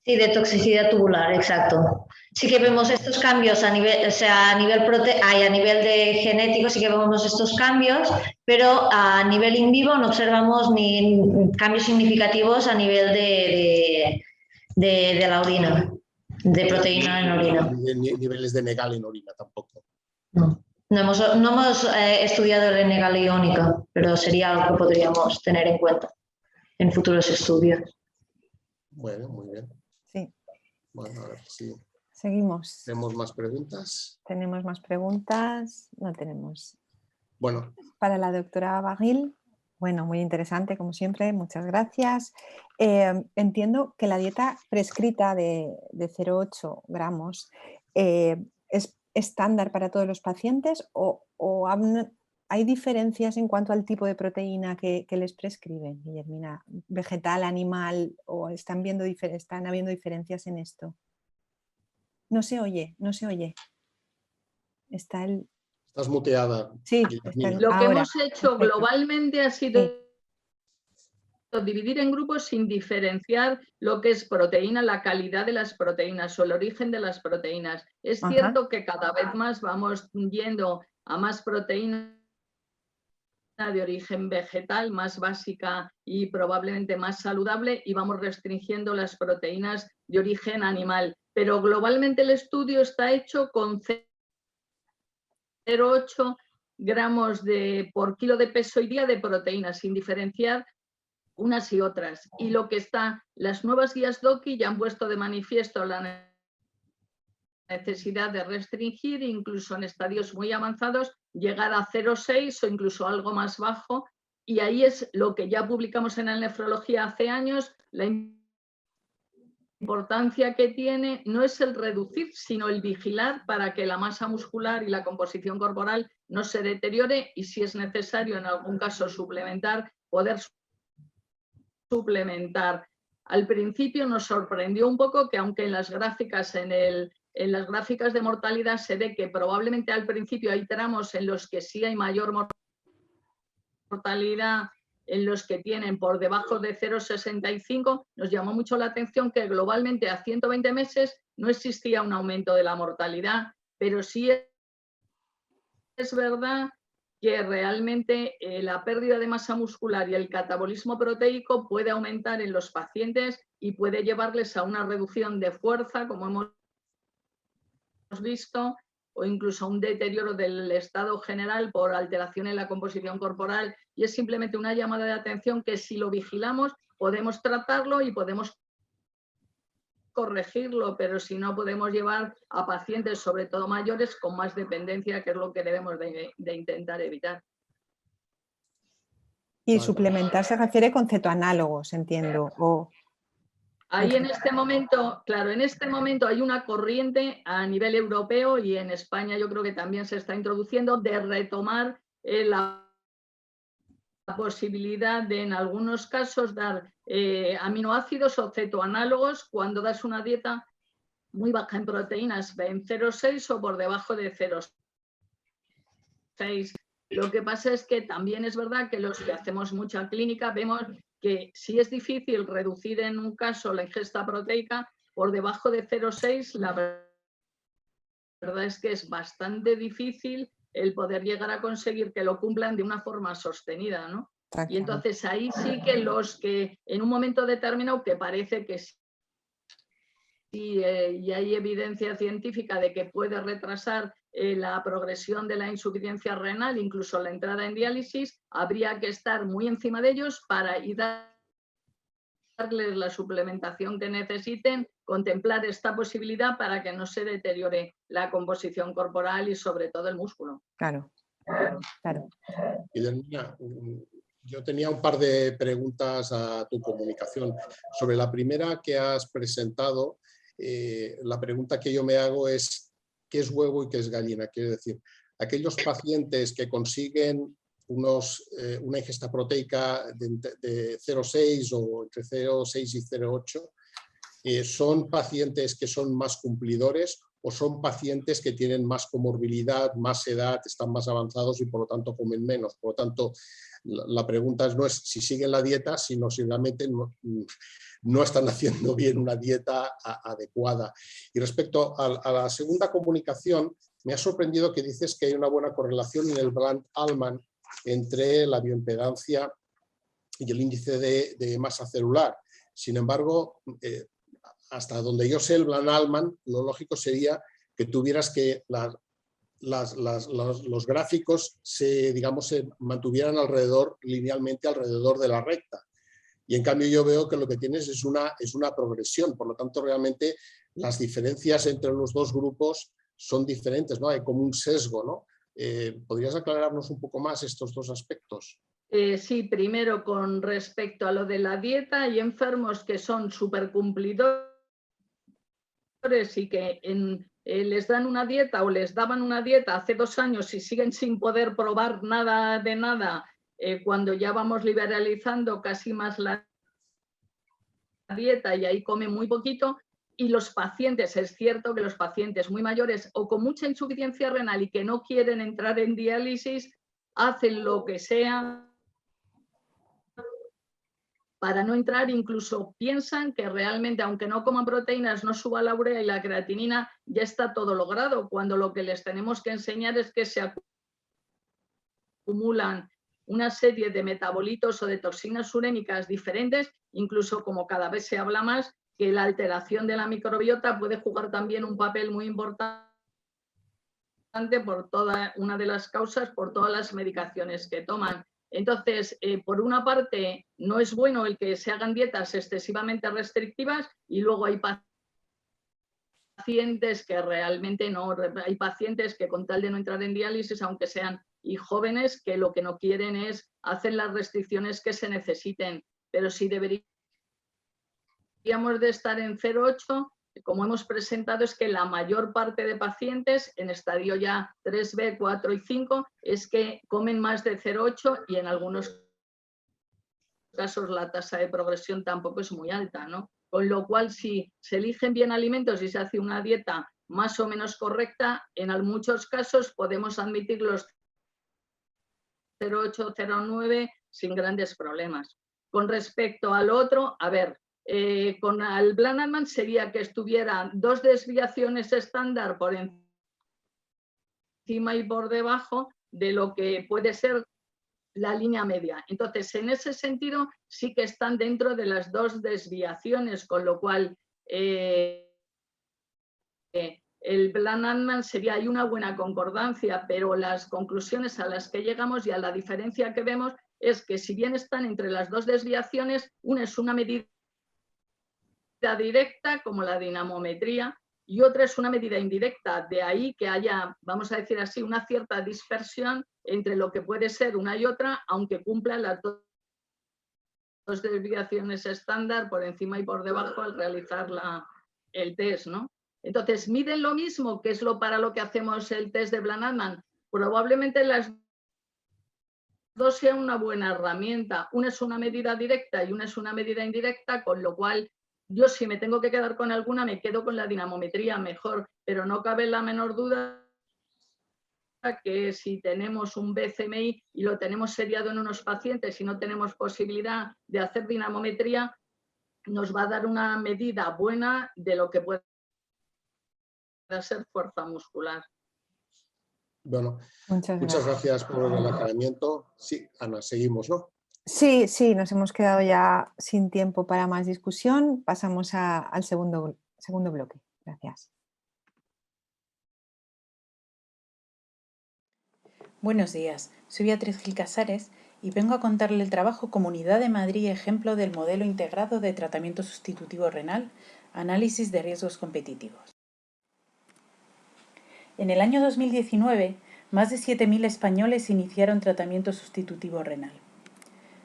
Sí, de toxicidad tubular, exacto. Sí que vemos estos cambios a nivel, o sea, a nivel de genético sí que vemos estos cambios, pero a nivel in vivo no observamos ni cambios significativos a nivel de la orina, de proteína en orina. Ni niveles de Negal en orina tampoco. No hemos estudiado la Negal iónica, pero sería algo que podríamos tener en cuenta en futuros estudios. Bueno, muy bien. Sí. Bueno, a ver si seguimos. ¿Tenemos más preguntas? ¿Tenemos más preguntas? No tenemos. Bueno. Para la doctora Barril, bueno, muy interesante como siempre, muchas gracias. Entiendo que la dieta prescrita de 0,8 gramos es estándar para todos los pacientes o hay diferencias en cuanto al tipo de proteína que les prescriben, Guillermina, vegetal, animal, o están habiendo diferencias en esto. No se oye, no se oye. Estás muteada. Sí, lo que hemos hecho globalmente ha sido dividir en grupos sin diferenciar lo que es proteína, la calidad de las proteínas o el origen de las proteínas. Es cierto que cada vez más vamos yendo a más proteína de origen vegetal, más básica y probablemente más saludable, y vamos restringiendo las proteínas de origen animal. Pero globalmente el estudio está hecho con 0,8 gramos por kilo de peso y día de proteínas, sin diferenciar unas y otras. Y lo que las nuevas guías DOCI ya han puesto de manifiesto la necesidad de restringir, incluso en estadios muy avanzados, llegar a 0,6 o incluso algo más bajo. Y ahí es lo que ya publicamos en la nefrología hace años, la importancia que tiene no es el reducir, sino el vigilar para que la masa muscular y la composición corporal no se deteriore y, si es necesario, en algún caso suplementar, poder suplementar. Al principio nos sorprendió un poco que, aunque en las gráficas las gráficas de mortalidad se ve que probablemente al principio hay tramos en los que sí hay mayor mortalidad, en los que tienen por debajo de 0,65, nos llamó mucho la atención que globalmente a 120 meses no existía un aumento de la mortalidad, pero sí es verdad que realmente la pérdida de masa muscular y el catabolismo proteico puede aumentar en los pacientes y puede llevarles a una reducción de fuerza, como hemos visto, o incluso a un deterioro del estado general por alteración en la composición corporal. Y es simplemente una llamada de atención que, si lo vigilamos, podemos tratarlo y podemos corregirlo, pero si no, podemos llevar a pacientes, sobre todo mayores, con más dependencia, que es lo que debemos de intentar evitar. Y suplementar se refiere con cetoanálogos, entiendo. Ahí en este momento, claro, en este momento hay una corriente a nivel europeo, y en España yo creo que también se está introduciendo, de retomar la posibilidad de, en algunos casos, dar aminoácidos o cetoanálogos cuando das una dieta muy baja en proteínas, en 0,6 o por debajo de 0,6. Lo que pasa es que también es verdad que los que hacemos mucha clínica vemos que si es difícil reducir en un caso la ingesta proteica por debajo de 0,6, la verdad es que es bastante difícil el poder llegar a conseguir que lo cumplan de una forma sostenida, ¿no? Y entonces ahí sí que los que en un momento determinado, que parece que sí, y hay evidencia científica de que puede retrasar la progresión de la insuficiencia renal, incluso la entrada en diálisis, habría que estar muy encima de ellos para darles la suplementación que necesiten, contemplar esta posibilidad para que no se deteriore la composición corporal y sobre todo el músculo. Claro, claro. Y Delmira, yo tenía un par de preguntas a tu comunicación. Sobre la primera que has presentado, la pregunta que yo me hago es ¿qué es huevo y qué es gallina? Quiero decir, aquellos pacientes que consiguen una ingesta proteica de 0,6 o entre 0,6 y 0,8, ¿son pacientes que son más cumplidores o son pacientes que tienen más comorbilidad, más edad, están más avanzados y por lo tanto comen menos? Por lo tanto, la pregunta no es si siguen la dieta, sino si realmente no están haciendo bien una dieta adecuada. Y respecto a la segunda comunicación, me ha sorprendido que dices que hay una buena correlación en el Bland-Allman entre la bioimpedancia y el índice de masa celular. Sin embargo, hasta donde yo sé el Bland-Allman, lo lógico sería que tuvieras que los gráficos se mantuvieran linealmente alrededor de la recta. Y en cambio yo veo que lo que tienes es una progresión. Por lo tanto, realmente las diferencias entre los dos grupos son diferentes, ¿no? Hay como un sesgo, ¿no? ¿Podrías aclararnos un poco más estos dos aspectos? Sí, primero con respecto a lo de la dieta, hay enfermos que son supercumplidores y que les dan una dieta o les daban una dieta hace 2 años y siguen sin poder probar nada de nada, cuando ya vamos liberalizando casi más la dieta y ahí come muy poquito. Y los pacientes, es cierto que los pacientes muy mayores o con mucha insuficiencia renal y que no quieren entrar en diálisis, hacen lo que sea para no entrar, incluso piensan que realmente, aunque no coman proteínas, no suba la urea y la creatinina, ya está todo logrado, cuando lo que les tenemos que enseñar es que se acumulan una serie de metabolitos o de toxinas urémicas diferentes, incluso como cada vez se habla más, que la alteración de la microbiota puede jugar también un papel muy importante por toda una de las causas, por todas las medicaciones que toman. Entonces, por una parte, no es bueno el que se hagan dietas excesivamente restrictivas y luego hay pacientes que realmente no, hay pacientes que con tal de no entrar en diálisis, aunque sean y jóvenes, que lo que no quieren es hacer las restricciones que se necesiten, pero sí deberíamos de estar en 0,8. Como hemos presentado, es que la mayor parte de pacientes en estadio ya 3B, 4 y 5 es que comen más de 0,8 y en algunos casos la tasa de progresión tampoco es muy alta, ¿no? Con lo cual, si se eligen bien alimentos y se hace una dieta más o menos correcta, en muchos casos podemos admitir los 0,8, 0,9 sin grandes problemas. Con respecto al otro, a ver, con el Bland-Allman sería que estuvieran 2 desviaciones estándar por encima y por debajo de lo que puede ser la línea media. Entonces, en ese sentido, sí que están dentro de las 2 desviaciones, con lo cual el Bland-Allman sería, hay una buena concordancia, pero las conclusiones a las que llegamos y a la diferencia que vemos es que si bien están entre las 2 desviaciones, una es una medida directa, como la dinamometría, y otra es una medida indirecta. De ahí que haya, vamos a decir así, una cierta dispersión entre lo que puede ser una y otra, aunque cumplan las 2 desviaciones estándar por encima y por debajo al realizar el test, ¿no? Entonces, ¿miden lo mismo? ¿Qué es para lo que hacemos el test de Bland-Allman? Probablemente las 2 sean una buena herramienta. Una es una medida directa y una es una medida indirecta, con lo cual yo, si me tengo que quedar con alguna, me quedo con la dinamometría mejor, pero no cabe la menor duda que si tenemos un BCMI y lo tenemos seriado en unos pacientes y no tenemos posibilidad de hacer dinamometría, nos va a dar una medida buena de lo que puede ser fuerza muscular. Bueno, Muchas muchas gracias. gracias por el aclaramiento. Sí, Ana, seguimos, ¿no? Sí, sí, nos hemos quedado ya sin tiempo para más discusión. Pasamos al segundo bloque. Gracias. Buenos días, soy Beatriz Gil Casares y vengo a contarle el trabajo Comunidad de Madrid ejemplo del modelo integrado de tratamiento sustitutivo renal, análisis de riesgos competitivos. En el año 2019, más de 7.000 españoles iniciaron tratamiento sustitutivo renal.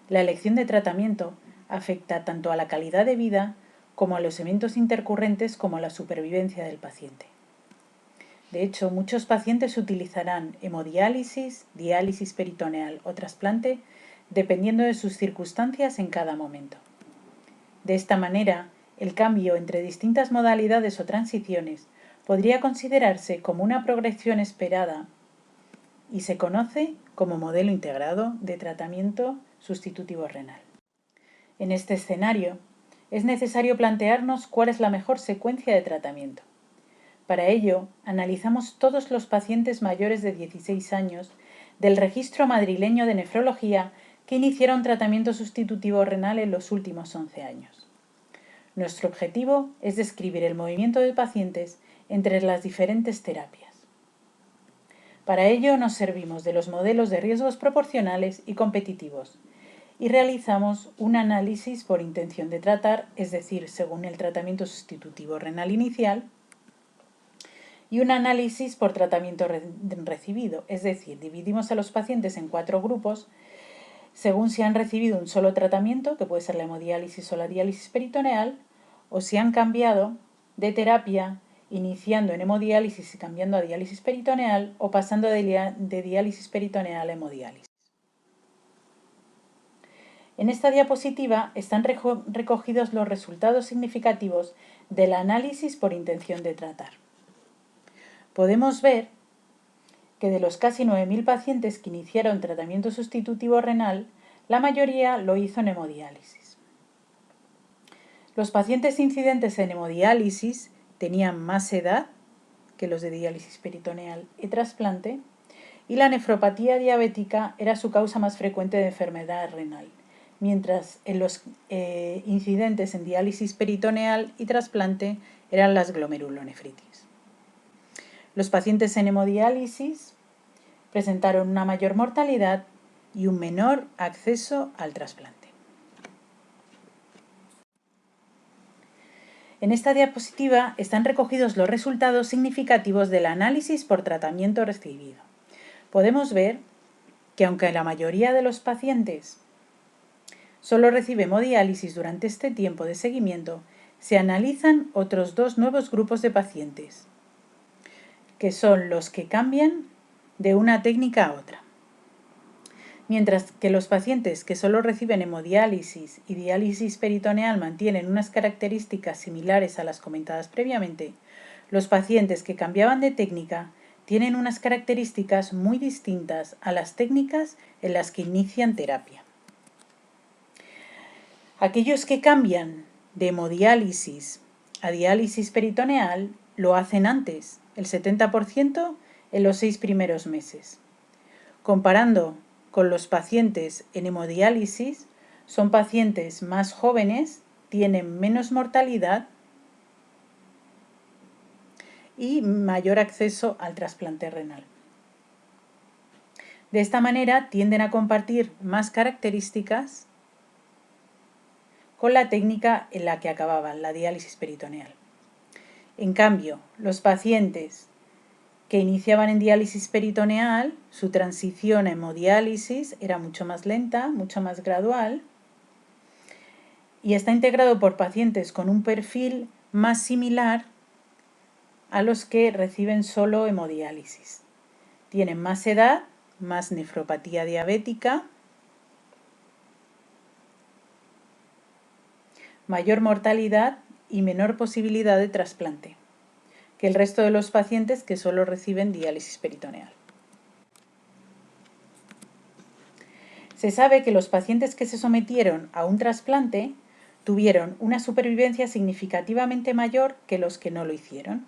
La elección de tratamiento afecta tanto a la calidad de vida como a los eventos intercurrentes como a la supervivencia del paciente. De hecho, muchos pacientes utilizarán hemodiálisis, diálisis peritoneal o trasplante dependiendo de sus circunstancias en cada momento. De esta manera, el cambio entre distintas modalidades o transiciones podría considerarse como una progresión esperada y se conoce como modelo integrado de tratamiento sustitutivo renal. En este escenario, es necesario plantearnos cuál es la mejor secuencia de tratamiento. Para ello, analizamos todos los pacientes mayores de 16 años del registro madrileño de nefrología que iniciaron tratamiento sustitutivo renal en los últimos 11 años. Nuestro objetivo es describir el movimiento de pacientes entre las diferentes terapias. Para ello nos servimos de los modelos de riesgos proporcionales y competitivos y realizamos un análisis por intención de tratar, es decir, según el tratamiento sustitutivo renal inicial, y un análisis por tratamiento recibido, es decir, dividimos a los pacientes en 4 grupos según si han recibido un solo tratamiento, que puede ser la hemodiálisis o la diálisis peritoneal, o si han cambiado de terapia, iniciando en hemodiálisis y cambiando a diálisis peritoneal, o pasando de diálisis peritoneal a hemodiálisis. En esta diapositiva están recogidos los resultados significativos del análisis por intención de tratar. Podemos ver que de los casi 9.000 pacientes que iniciaron tratamiento sustitutivo renal, la mayoría lo hizo en hemodiálisis. Los pacientes incidentes en hemodiálisis tenían más edad que los de diálisis peritoneal y trasplante, y la nefropatía diabética era su causa más frecuente de enfermedad renal, mientras en los incidentes en diálisis peritoneal y trasplante eran las glomerulonefritis. Los pacientes en hemodiálisis presentaron una mayor mortalidad y un menor acceso al trasplante. En esta diapositiva están recogidos los resultados significativos del análisis por tratamiento recibido. Podemos ver que aunque la mayoría de los pacientes solo recibe hemodiálisis durante este tiempo de seguimiento, se analizan otros 2 nuevos grupos de pacientes, que son los que cambian de una técnica a otra. Mientras que los pacientes que solo reciben hemodiálisis y diálisis peritoneal mantienen unas características similares a las comentadas previamente, los pacientes que cambiaban de técnica tienen unas características muy distintas a las técnicas en las que inician terapia. Aquellos que cambian de hemodiálisis a diálisis peritoneal lo hacen antes, el 70% en los 6 primeros meses. Comparando con los pacientes en hemodiálisis, son pacientes más jóvenes, tienen menos mortalidad y mayor acceso al trasplante renal. De esta manera tienden a compartir más características con la técnica en la que acababan, la diálisis peritoneal. En cambio, los pacientes que iniciaban en diálisis peritoneal, su transición a hemodiálisis era mucho más lenta, mucho más gradual, y está integrado por pacientes con un perfil más similar a los que reciben solo hemodiálisis. Tienen más edad, más nefropatía diabética, mayor mortalidad y menor posibilidad de trasplante que el resto de los pacientes que solo reciben diálisis peritoneal. Se sabe que los pacientes que se sometieron a un trasplante tuvieron una supervivencia significativamente mayor que los que no lo hicieron.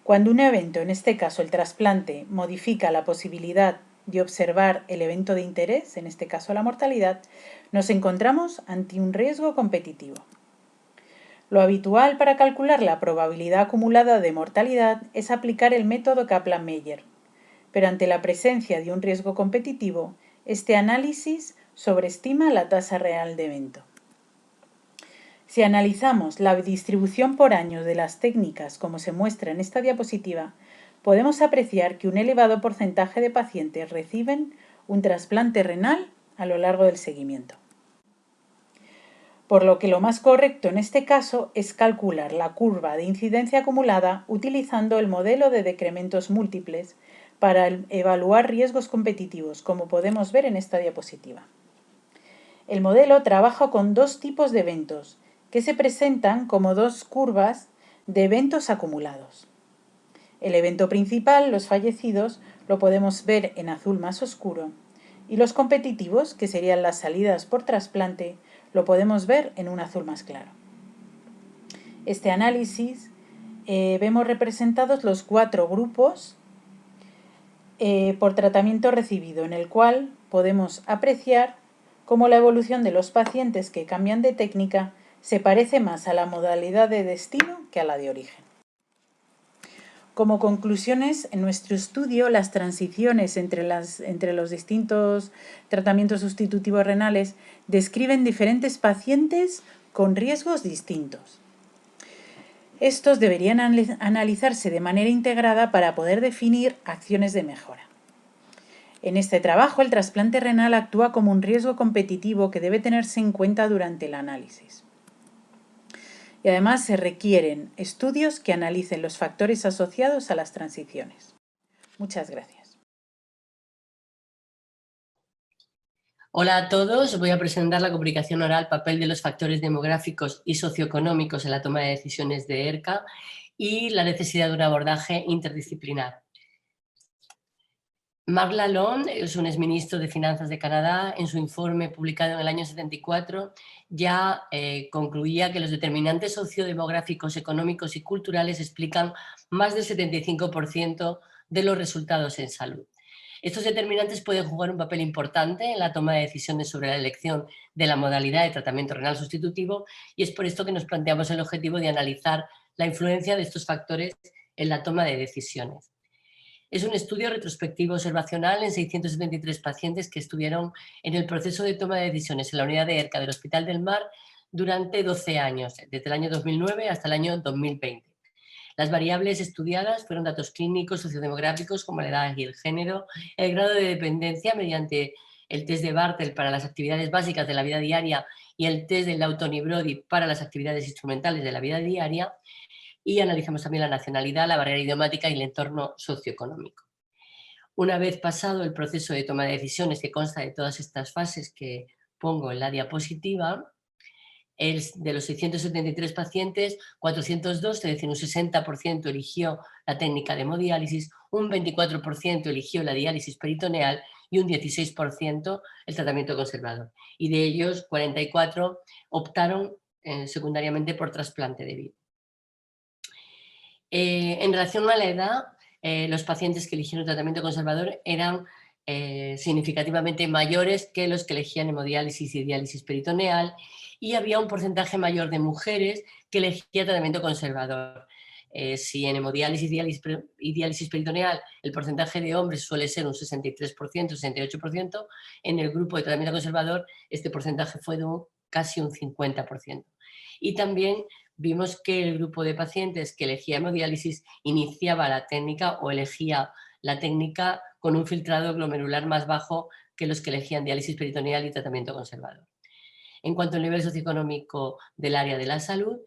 Cuando un evento, en este caso el trasplante, modifica la posibilidad de observar el evento de interés, en este caso la mortalidad, nos encontramos ante un riesgo competitivo. Lo habitual para calcular la probabilidad acumulada de mortalidad es aplicar el método Kaplan-Meier, pero ante la presencia de un riesgo competitivo, este análisis sobreestima la tasa real de evento. Si analizamos la distribución por años de las técnicas como se muestra en esta diapositiva, podemos apreciar que un elevado porcentaje de pacientes reciben un trasplante renal a lo largo del seguimiento. Por lo que lo más correcto en este caso es calcular la curva de incidencia acumulada utilizando el modelo de decrementos múltiples para evaluar riesgos competitivos, como podemos ver en esta diapositiva. El modelo trabaja con dos tipos de eventos, que se presentan como dos curvas de eventos acumulados. El evento principal, los fallecidos, lo podemos ver en azul más oscuro, y los competitivos, que serían las salidas por trasplante, lo podemos ver en un azul más claro. Este análisis vemos representados los 4 grupos por tratamiento recibido, en el cual podemos apreciar cómo la evolución de los pacientes que cambian de técnica se parece más a la modalidad de destino que a la de origen. Como conclusiones, en nuestro estudio, las transiciones entre los distintos tratamientos sustitutivos renales describen diferentes pacientes con riesgos distintos. Estos deberían analizarse de manera integrada para poder definir acciones de mejora. En este trabajo, el trasplante renal actúa como un riesgo competitivo que debe tenerse en cuenta durante el análisis. Y además se requieren estudios que analicen los factores asociados a las transiciones. Muchas gracias. Hola a todos, voy a presentar la comunicación oral Papel de los factores demográficos y socioeconómicos en la toma de decisiones de ERCA y la necesidad de un abordaje interdisciplinar. Marc Lalonde es un exministro de Finanzas de Canadá. En su informe publicado en el año 74 ya concluía que los determinantes sociodemográficos, económicos y culturales explican más del 75% de los resultados en salud. Estos determinantes pueden jugar un papel importante en la toma de decisiones sobre la elección de la modalidad de tratamiento renal sustitutivo y es por esto que nos planteamos el objetivo de analizar la influencia de estos factores en la toma de decisiones. Es un estudio retrospectivo observacional en 673 pacientes que estuvieron en el proceso de toma de decisiones en la unidad de ERCA del Hospital del Mar durante 12 años, desde el año 2009 hasta el año 2020. Las variables estudiadas fueron datos clínicos, sociodemográficos como la edad y el género, el grado de dependencia mediante el test de Bartel para las actividades básicas de la vida diaria y el test de Lawton-Brody para las actividades instrumentales de la vida diaria, y analizamos también la nacionalidad, la barrera idiomática y el entorno socioeconómico. Una vez pasado el proceso de toma de decisiones que consta de todas estas fases que pongo en la diapositiva, de los 673 pacientes, 402, es decir, un 60% eligió la técnica de hemodiálisis, un 24% eligió la diálisis peritoneal y un 16% el tratamiento conservador. Y de ellos, 44 optaron secundariamente por trasplante de vida. En relación a la edad, los pacientes que eligieron tratamiento conservador eran significativamente mayores que los que elegían hemodiálisis y diálisis peritoneal y había un porcentaje mayor de mujeres que elegían tratamiento conservador. Si en hemodiálisis y diálisis peritoneal el porcentaje de hombres suele ser un 63%, 68%, en el grupo de tratamiento conservador este porcentaje fue de casi un 50%. Y también vimos que el grupo de pacientes que elegía hemodiálisis iniciaba la técnica o elegía la técnica con un filtrado glomerular más bajo que los que elegían diálisis peritoneal y tratamiento conservador. En cuanto al nivel socioeconómico del área de la salud,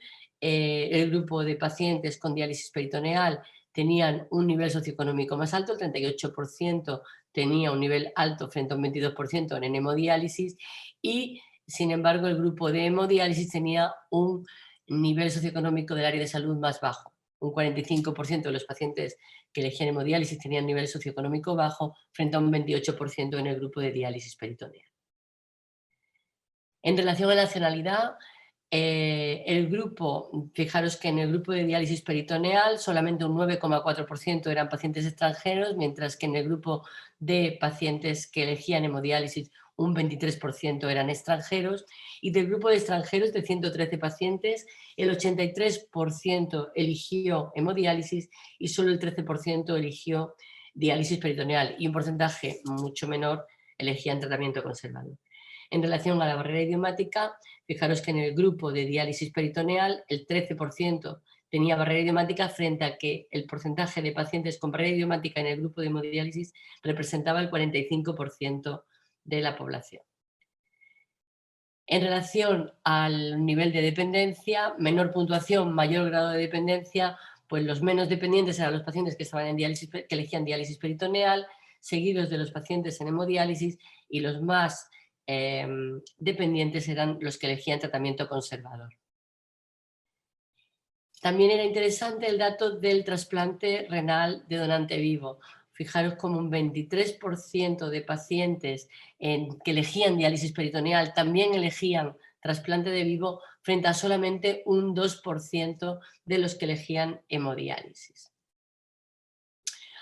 el grupo de pacientes con diálisis peritoneal tenían un nivel socioeconómico más alto, el 38% tenía un nivel alto frente a un 22% en hemodiálisis y, sin embargo, el grupo de hemodiálisis tenía un nivel socioeconómico del área de salud más bajo. Un 45% de los pacientes que elegían hemodiálisis tenían nivel socioeconómico bajo frente a un 28% en el grupo de diálisis peritoneal. En relación a la nacionalidad, Fijaros que en el grupo de diálisis peritoneal solamente un 9,4% eran pacientes extranjeros, mientras que en el grupo de pacientes que elegían hemodiálisis un 23% eran extranjeros, y del grupo de extranjeros de 113 pacientes el 83% eligió hemodiálisis y solo el 13% eligió diálisis peritoneal, y un porcentaje mucho menor elegían tratamiento conservador. En relación a la barrera idiomática, fijaros que en el grupo de diálisis peritoneal el 13% tenía barrera idiomática, frente a que el porcentaje de pacientes con barrera idiomática en el grupo de hemodiálisis representaba el 45% de la población. En relación al nivel de dependencia, menor puntuación, mayor grado de dependencia, pues los menos dependientes eran los pacientes que elegían diálisis peritoneal, seguidos de los pacientes en hemodiálisis, y los más dependientes eran los que elegían tratamiento conservador. También era interesante el dato del trasplante renal de donante vivo. Fijaros como un 23% de pacientes que elegían diálisis peritoneal también elegían trasplante de vivo, frente a solamente un 2% de los que elegían hemodiálisis.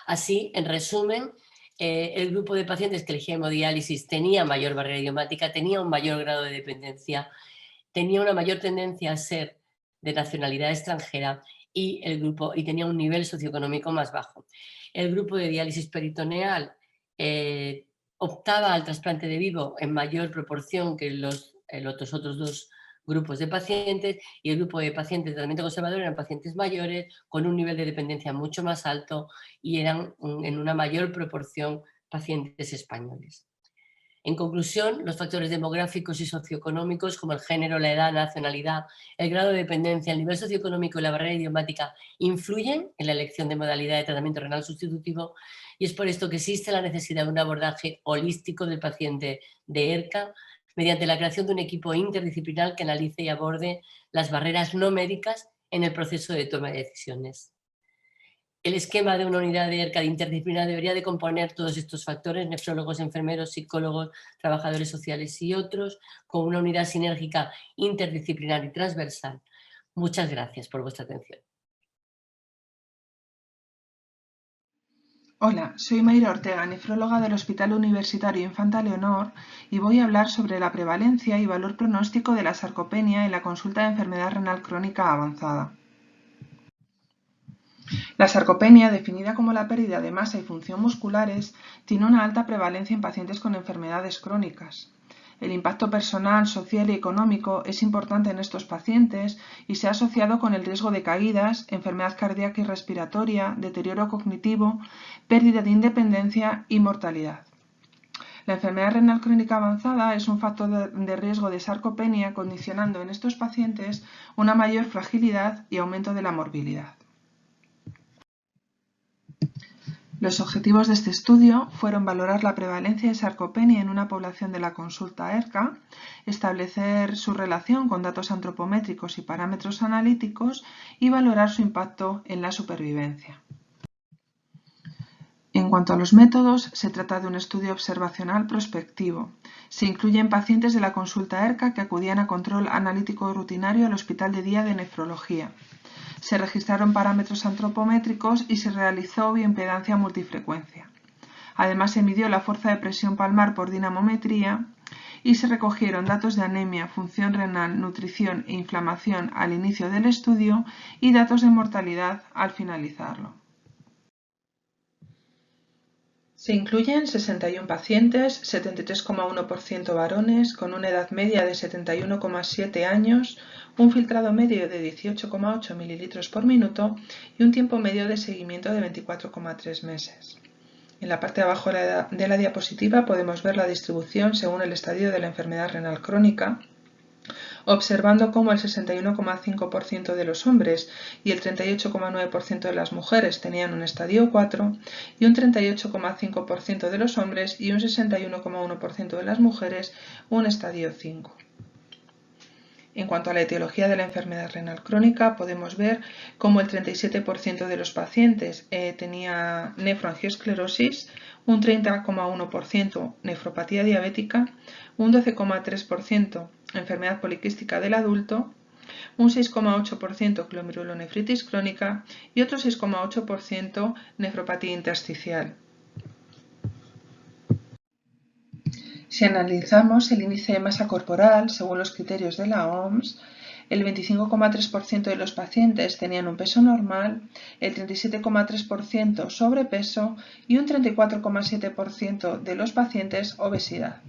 Así, en resumen, el grupo de pacientes que elegía hemodiálisis tenía mayor barrera idiomática, tenía un mayor grado de dependencia, tenía una mayor tendencia a ser de nacionalidad extranjera y tenía un nivel socioeconómico más bajo. El grupo de diálisis peritoneal optaba al trasplante de vivo en mayor proporción que los otros dos grupos de pacientes, y el grupo de pacientes de tratamiento conservador eran pacientes mayores con un nivel de dependencia mucho más alto y eran en una mayor proporción pacientes españoles. En conclusión, los factores demográficos y socioeconómicos, como el género, la edad, la nacionalidad, el grado de dependencia, el nivel socioeconómico y la barrera idiomática, influyen en la elección de modalidad de tratamiento renal sustitutivo, y es por esto que existe la necesidad de un abordaje holístico del paciente de ERCA, mediante la creación de un equipo interdisciplinar que analice y aborde las barreras no médicas en el proceso de toma de decisiones. El esquema de una unidad de ERCA interdisciplinar debería de componer todos estos factores: nefrólogos, enfermeros, psicólogos, trabajadores sociales y otros, con una unidad sinérgica interdisciplinar y transversal. Muchas gracias por vuestra atención. Hola, soy Mayra Ortega, nefróloga del Hospital Universitario Infanta Leonor, y voy a hablar sobre la prevalencia y valor pronóstico de la sarcopenia en la consulta de enfermedad renal crónica avanzada. La sarcopenia, definida como la pérdida de masa y función musculares, tiene una alta prevalencia en pacientes con enfermedades crónicas. El impacto personal, social y económico es importante en estos pacientes y se ha asociado con el riesgo de caídas, enfermedad cardíaca y respiratoria, deterioro cognitivo, pérdida de independencia y mortalidad. La enfermedad renal crónica avanzada es un factor de riesgo de sarcopenia, condicionando en estos pacientes una mayor fragilidad y aumento de la morbilidad. Los objetivos de este estudio fueron valorar la prevalencia de sarcopenia en una población de la consulta ERCA, establecer su relación con datos antropométricos y parámetros analíticos y valorar su impacto en la supervivencia. En cuanto a los métodos, se trata de un estudio observacional prospectivo. Se incluyen pacientes de la consulta ERCA que acudían a control analítico rutinario al Hospital de Día de Nefrología. Se registraron parámetros antropométricos y se realizó bioimpedancia multifrecuencia. Además, se midió la fuerza de presión palmar por dinamometría y se recogieron datos de anemia, función renal, nutrición e inflamación al inicio del estudio y datos de mortalidad al finalizarlo. Se incluyen 61 pacientes, 73,1% varones, con una edad media de 71,7 años, un filtrado medio de 18,8 mililitros por minuto y un tiempo medio de seguimiento de 24,3 meses. En la parte de abajo de la diapositiva podemos ver la distribución según el estadio de la enfermedad renal crónica, observando cómo el 61,5% de los hombres y el 38,9% de las mujeres tenían un estadio 4 y un 38,5% de los hombres y un 61,1% de las mujeres un estadio 5. En cuanto a la etiología de la enfermedad renal crónica, podemos ver cómo el 37% de los pacientes tenía nefroangiosclerosis, un 30,1% nefropatía diabética, un 12,3% enfermedad poliquística del adulto, un 6,8% glomerulonefritis crónica y otro 6,8% nefropatía intersticial. Si analizamos el índice de masa corporal según los criterios de la OMS, el 25,3% de los pacientes tenían un peso normal, el 37,3% sobrepeso y un 34,7% de los pacientes obesidad.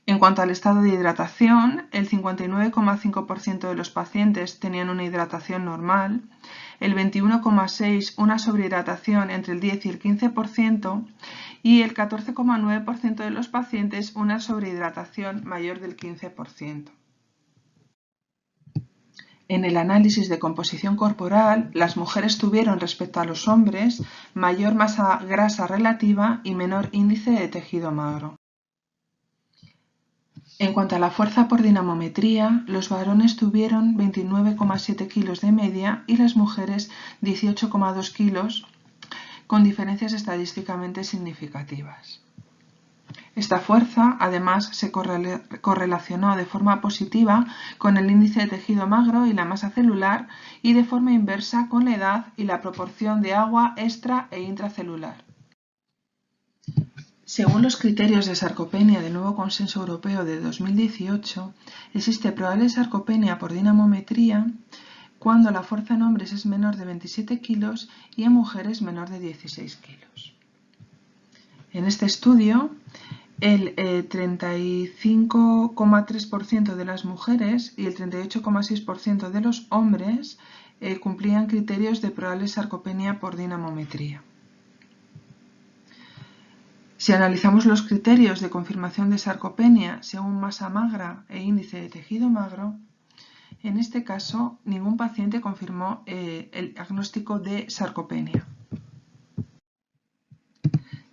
En cuanto al estado de hidratación, el 59,5% de los pacientes tenían una hidratación normal, el 21,6% una sobrehidratación entre el 10 y el 15% y el 14,9% de los pacientes una sobrehidratación mayor del 15%. En el análisis de composición corporal, las mujeres tuvieron respecto a los hombres mayor masa grasa relativa y menor índice de tejido magro. En cuanto a la fuerza por dinamometría, los varones tuvieron 29,7 kilos de media y las mujeres 18,2 kilos, con diferencias estadísticamente significativas. Esta fuerza, además, se correlacionó de forma positiva con el índice de tejido magro y la masa celular y de forma inversa con la edad y la proporción de agua extra e intracelular. Según los criterios de sarcopenia del nuevo Consenso Europeo de 2018, existe probable sarcopenia por dinamometría cuando la fuerza en hombres es menor de 27 kilos y en mujeres menor de 16 kilos. En este estudio, el 35,3% de las mujeres y el 38,6% de los hombres cumplían criterios de probable sarcopenia por dinamometría. Si analizamos los criterios de confirmación de sarcopenia según masa magra e índice de tejido magro, en este caso ningún paciente confirmó el diagnóstico de sarcopenia.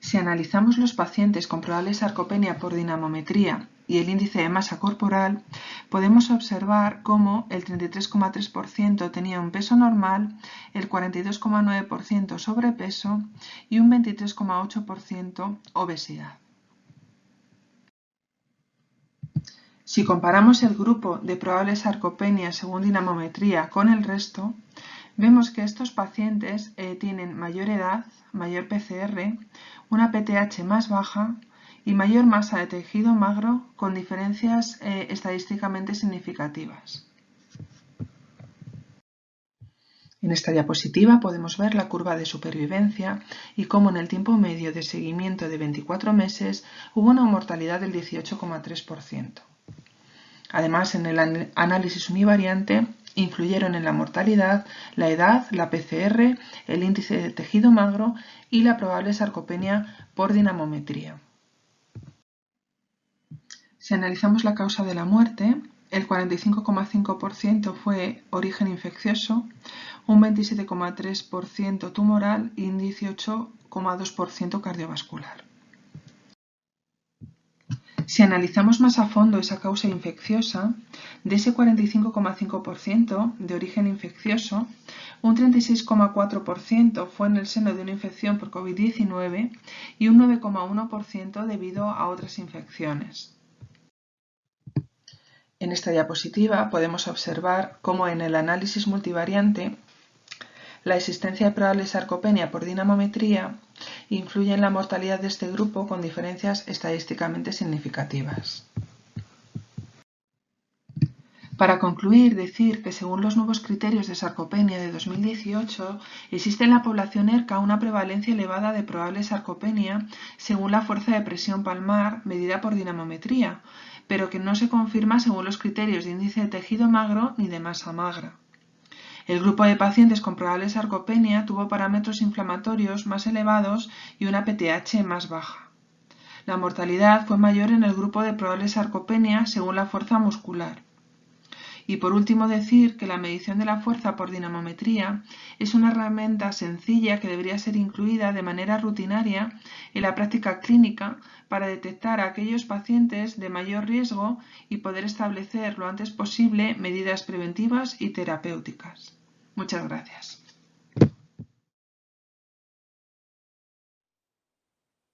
Si analizamos los pacientes con probable sarcopenia por dinamometría y el índice de masa corporal, podemos observar cómo el 33,3% tenía un peso normal, el 42,9% sobrepeso y un 23,8% obesidad. Si comparamos el grupo de probable sarcopenia según dinamometría con el resto, vemos que estos pacientes tienen mayor edad, mayor PCR, una PTH más baja y mayor masa de tejido magro con diferencias estadísticamente significativas. En esta diapositiva podemos ver la curva de supervivencia y cómo en el tiempo medio de seguimiento de 24 meses hubo una mortalidad del 18,3%. Además, en el análisis univariante influyeron en la mortalidad la edad, la PCR, el índice de tejido magro y la probable sarcopenia por dinamometría. Si analizamos la causa de la muerte, el 45,5% fue origen infeccioso, un 27,3% tumoral y un 18,2% cardiovascular. Si analizamos más a fondo esa causa infecciosa, de ese 45,5% de origen infeccioso, un 36,4% fue en el seno de una infección por COVID-19 y un 9,1% debido a otras infecciones. En esta diapositiva podemos observar cómo en el análisis multivariante la existencia de probable sarcopenia por dinamometría influye en la mortalidad de este grupo con diferencias estadísticamente significativas. Para concluir, decir que según los nuevos criterios de sarcopenia de 2018, existe en la población ERCA una prevalencia elevada de probable sarcopenia según la fuerza de presión palmar medida por dinamometría, pero que no se confirma según los criterios de índice de tejido magro ni de masa magra. El grupo de pacientes con probable sarcopenia tuvo parámetros inflamatorios más elevados y una PTH más baja. La mortalidad fue mayor en el grupo de probable sarcopenia según la fuerza muscular. Y por último decir que la medición de la fuerza por dinamometría es una herramienta sencilla que debería ser incluida de manera rutinaria en la práctica clínica para detectar a aquellos pacientes de mayor riesgo y poder establecer lo antes posible medidas preventivas y terapéuticas. Muchas gracias.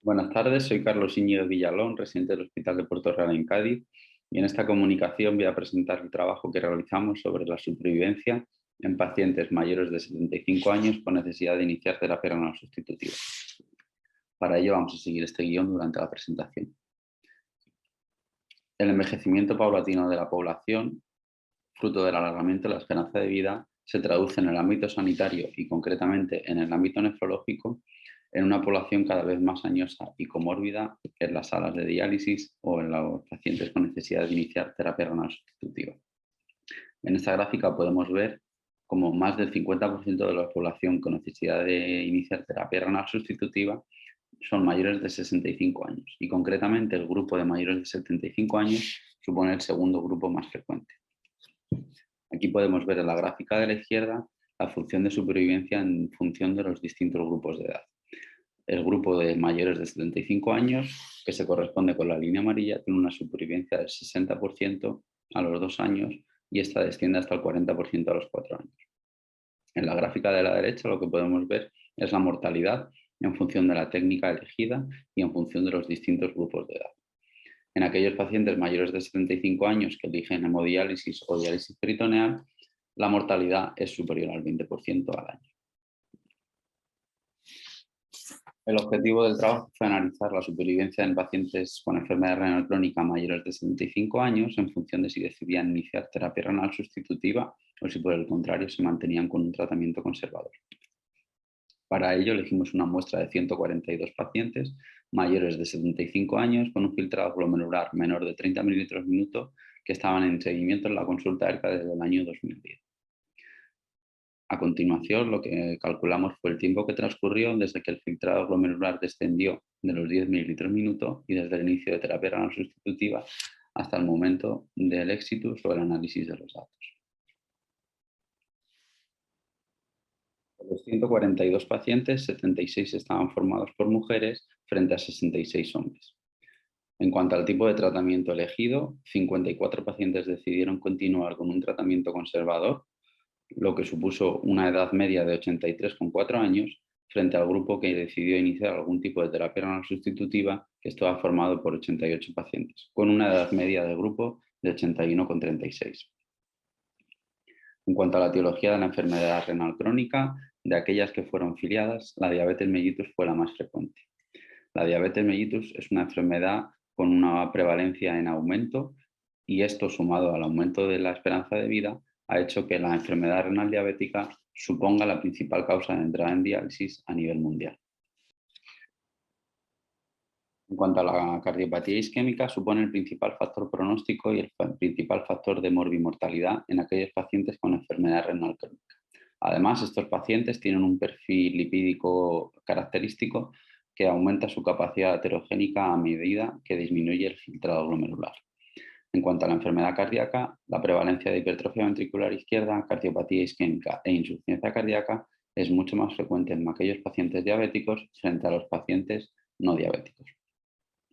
Buenas tardes, soy Carlos Íñiguez Villalón, residente del Hospital de Puerto Real en Cádiz, Y en esta comunicación voy a presentar el trabajo que realizamos sobre la supervivencia en pacientes mayores de 75 años con necesidad de iniciar terapia renal sustitutiva. Para ello vamos a seguir este guión durante la presentación. El envejecimiento paulatino de la población, fruto del alargamiento de la esperanza de vida, se traduce en el ámbito sanitario y concretamente en el ámbito nefrológico en una población cada vez más añosa y comórbida en las salas de diálisis o en los pacientes con necesidad de iniciar terapia renal sustitutiva. En esta gráfica podemos ver cómo más del 50% de la población con necesidad de iniciar terapia renal sustitutiva son mayores de 65 años y concretamente el grupo de mayores de 75 años supone el segundo grupo más frecuente. Aquí podemos ver en la gráfica de la izquierda la función de supervivencia en función de los distintos grupos de edad. El grupo de mayores de 75 años, que se corresponde con la línea amarilla, tiene una supervivencia del 60% a los 2 años y esta desciende hasta el 40% a los 4 años. En la gráfica de la derecha lo que podemos ver es la mortalidad en función de la técnica elegida y en función de los distintos grupos de edad. En aquellos pacientes mayores de 75 años que eligen hemodiálisis o diálisis peritoneal, la mortalidad es superior al 20% al año. El objetivo del trabajo fue analizar la supervivencia en pacientes con enfermedad renal crónica mayores de 75 años en función de si decidían iniciar terapia renal sustitutiva o si por el contrario se mantenían con un tratamiento conservador. Para ello elegimos una muestra de 142 pacientes mayores de 75 años con un filtrado glomerular menor de 30 mililitros minuto que estaban en seguimiento en la consulta ERCA desde el año 2010. A continuación, lo que calculamos fue el tiempo que transcurrió desde que el filtrado glomerular descendió de los 10 mililitros minuto y desde el inicio de terapia renal sustitutiva hasta el momento del éxito sobre el análisis de los datos. De los 142 pacientes, 76 estaban formados por mujeres frente a 66 hombres. En cuanto al tipo de tratamiento elegido, 54 pacientes decidieron continuar con un tratamiento conservador, lo que supuso una edad media de 83,4 años, frente al grupo que decidió iniciar algún tipo de terapia renal sustitutiva, que estaba formado por 88 pacientes, con una edad media del grupo de 81,36. En cuanto a la etiología de la enfermedad renal crónica, de aquellas que fueron filiadas, la diabetes mellitus fue la más frecuente. La diabetes mellitus es una enfermedad con una prevalencia en aumento y esto, sumado al aumento de la esperanza de vida, ha hecho que la enfermedad renal diabética suponga la principal causa de entrada en diálisis a nivel mundial. En cuanto a la cardiopatía isquémica, supone el principal factor pronóstico y el principal factor de morbimortalidad en aquellos pacientes con enfermedad renal crónica. Además, estos pacientes tienen un perfil lipídico característico que aumenta su capacidad heterogénica a medida que disminuye el filtrado glomerular. En cuanto a la enfermedad cardíaca, la prevalencia de hipertrofia ventricular izquierda, cardiopatía isquémica e insuficiencia cardíaca es mucho más frecuente en aquellos pacientes diabéticos frente a los pacientes no diabéticos.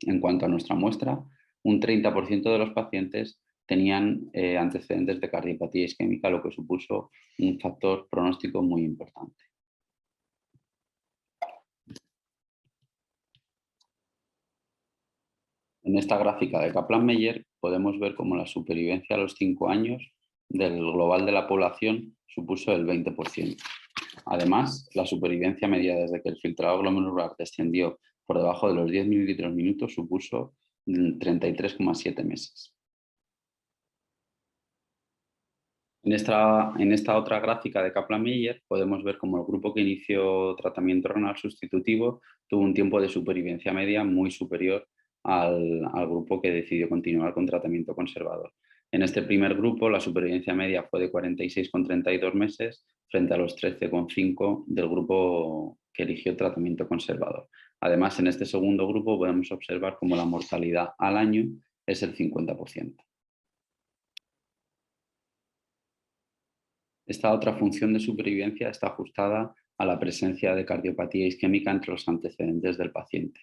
En cuanto a nuestra muestra, un 30% de los pacientes tenían antecedentes de cardiopatía isquémica, lo que supuso un factor pronóstico muy importante. En esta gráfica de Kaplan-Meier podemos ver cómo la supervivencia a los 5 años del global de la población supuso el 20%. Además, la supervivencia media desde que el filtrado glomerular descendió por debajo de los 10 mililitros minuto supuso 33,7 meses. En esta otra gráfica de Kaplan-Meier podemos ver cómo el grupo que inició tratamiento renal sustitutivo tuvo un tiempo de supervivencia media muy superior al grupo que decidió continuar con tratamiento conservador. En este primer grupo la supervivencia media fue de 46,32 meses frente a los 13,5 del grupo que eligió tratamiento conservador. Además, en este segundo grupo podemos observar cómo la mortalidad al año es el 50%. Esta otra función de supervivencia está ajustada a la presencia de cardiopatía isquémica entre los antecedentes del paciente.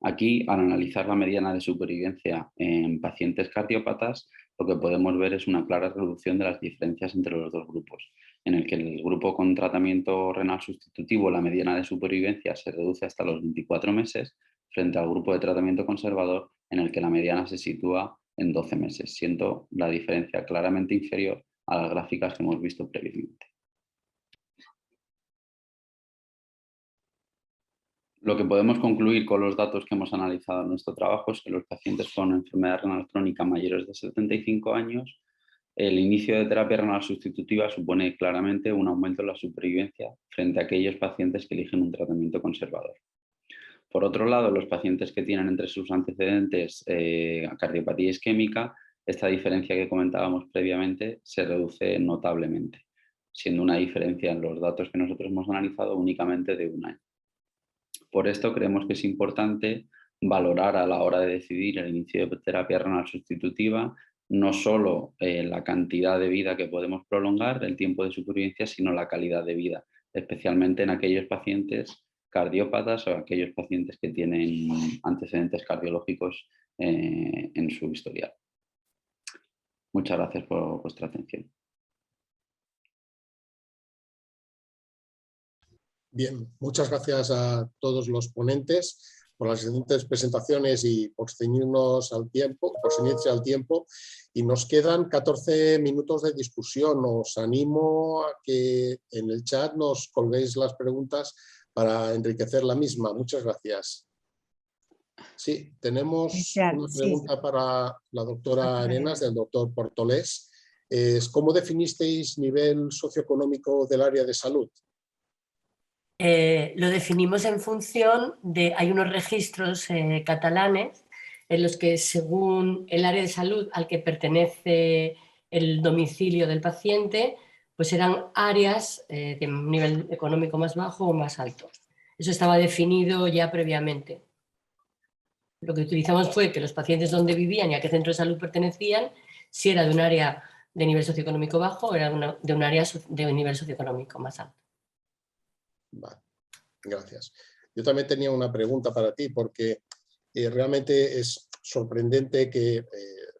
Aquí, al analizar la mediana de supervivencia en pacientes cardiópatas, lo que podemos ver es una clara reducción de las diferencias entre los dos grupos, en el que el grupo con tratamiento renal sustitutivo, la mediana de supervivencia se reduce hasta los 24 meses, frente al grupo de tratamiento conservador, en el que la mediana se sitúa en 12 meses, siendo la diferencia claramente inferior a las gráficas que hemos visto previamente. Lo que podemos concluir con los datos que hemos analizado en nuestro trabajo es que los pacientes con enfermedad renal crónica mayores de 75 años, el inicio de terapia renal sustitutiva supone claramente un aumento en la supervivencia frente a aquellos pacientes que eligen un tratamiento conservador. Por otro lado, los pacientes que tienen entre sus antecedentes cardiopatía isquémica, esta diferencia que comentábamos previamente se reduce notablemente, siendo una diferencia en los datos que nosotros hemos analizado únicamente de 1 año. Por esto creemos que es importante valorar a la hora de decidir el inicio de terapia renal sustitutiva no solo la cantidad de vida que podemos prolongar, el tiempo de supervivencia, sino la calidad de vida, especialmente en aquellos pacientes cardiópatas o aquellos pacientes que tienen antecedentes cardiológicos en su historial. Muchas gracias por vuestra atención. Bien, muchas gracias a todos los ponentes por las excelentes presentaciones y por ceñirse al tiempo. Y nos quedan 14 minutos de discusión. Os animo a que en el chat nos colguéis las preguntas para enriquecer la misma. Muchas gracias. Sí, tenemos una pregunta para la doctora Arenas, del doctor Portolés. ¿Cómo definisteis nivel socioeconómico del área de salud? Lo definimos en función de, hay unos registros catalanes en los que según el área de salud al que pertenece el domicilio del paciente, pues eran áreas de un nivel económico más bajo o más alto. Eso estaba definido ya previamente. Lo que utilizamos fue que los pacientes donde vivían y a qué centro de salud pertenecían, si era de un área de nivel socioeconómico bajo o era de un área de nivel socioeconómico más alto. Vale, gracias. Yo también tenía una pregunta para ti, porque realmente es sorprendente que,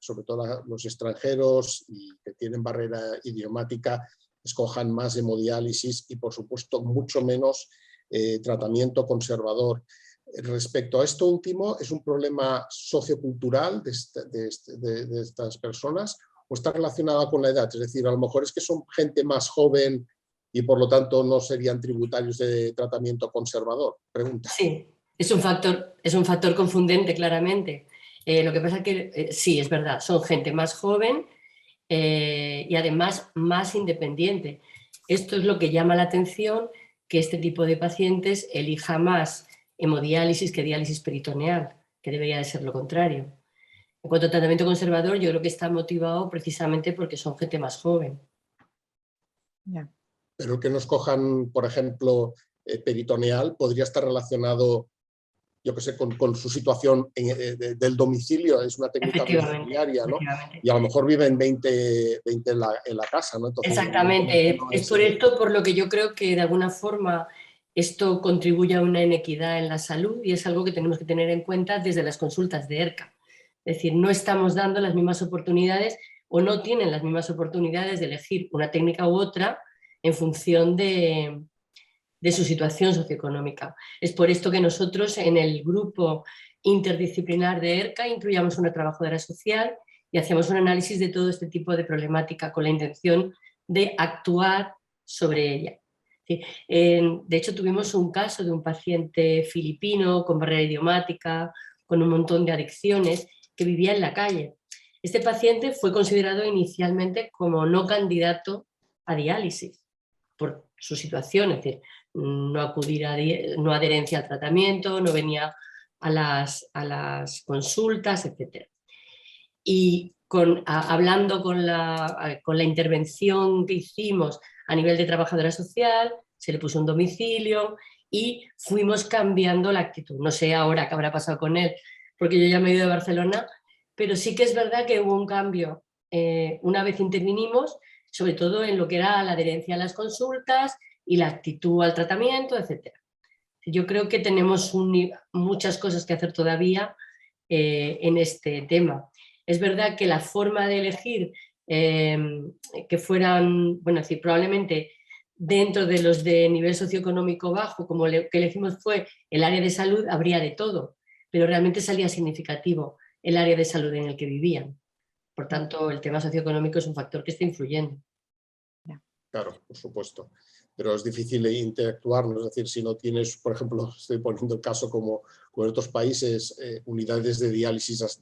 sobre todo los extranjeros y que tienen barrera idiomática, escojan más hemodiálisis y, por supuesto, mucho menos tratamiento conservador. Respecto a esto último, ¿es un problema sociocultural de estas personas o está relacionada con la edad? Es decir, a lo mejor es que son gente más joven y por lo tanto no serían tributarios de tratamiento conservador. Pregunta. Sí, es un factor confundente, claramente. Lo que pasa es que sí, es verdad, son gente más joven y además más independiente. Esto es lo que llama la atención, que este tipo de pacientes elija más hemodiálisis que diálisis peritoneal, que debería de ser lo contrario. En cuanto a tratamiento conservador, yo creo que está motivado precisamente porque son gente más joven. Ya. Pero que nos cojan, por ejemplo, peritoneal, podría estar relacionado, yo que sé, con su situación del domicilio. Es una técnica domiciliaria, ¿no? Y a lo mejor viven 20 en la casa, ¿no? Entonces, exactamente. Es por esto por lo que yo creo que de alguna forma esto contribuye a una inequidad en la salud y es algo que tenemos que tener en cuenta desde las consultas de ERCA. Es decir, no estamos dando las mismas oportunidades o no tienen las mismas oportunidades de elegir una técnica u otra en función de su situación socioeconómica. Es por esto que nosotros en el grupo interdisciplinar de ERCA incluíamos una trabajadora social y hacíamos un análisis de todo este tipo de problemática con la intención de actuar sobre ella. De hecho, tuvimos un caso de un paciente filipino con barrera idiomática, con un montón de adicciones, que vivía en la calle. Este paciente fue considerado inicialmente como no candidato a diálisis por su situación, es decir, no adherencia al tratamiento, no venía a las consultas, etc. Y hablando con la intervención que hicimos a nivel de trabajadora social, se le puso un domicilio y fuimos cambiando la actitud. No sé ahora qué habrá pasado con él, porque yo ya me he ido de Barcelona, pero sí que es verdad que hubo un cambio. Una vez intervinimos, sobre todo en lo que era la adherencia a las consultas y la actitud al tratamiento, etc. Yo creo que tenemos muchas cosas que hacer todavía en este tema. Es verdad que la forma de elegir que fueran, bueno, es decir, probablemente dentro de los de nivel socioeconómico bajo, como que elegimos fue el área de salud, habría de todo, pero realmente salía significativo el área de salud en el que vivían. Por tanto, el tema socioeconómico es un factor que está influyendo. Claro, por supuesto. Pero es difícil interactuar, ¿no? Es decir, si no tienes, por ejemplo, estoy poniendo el caso como en otros países, unidades de diálisis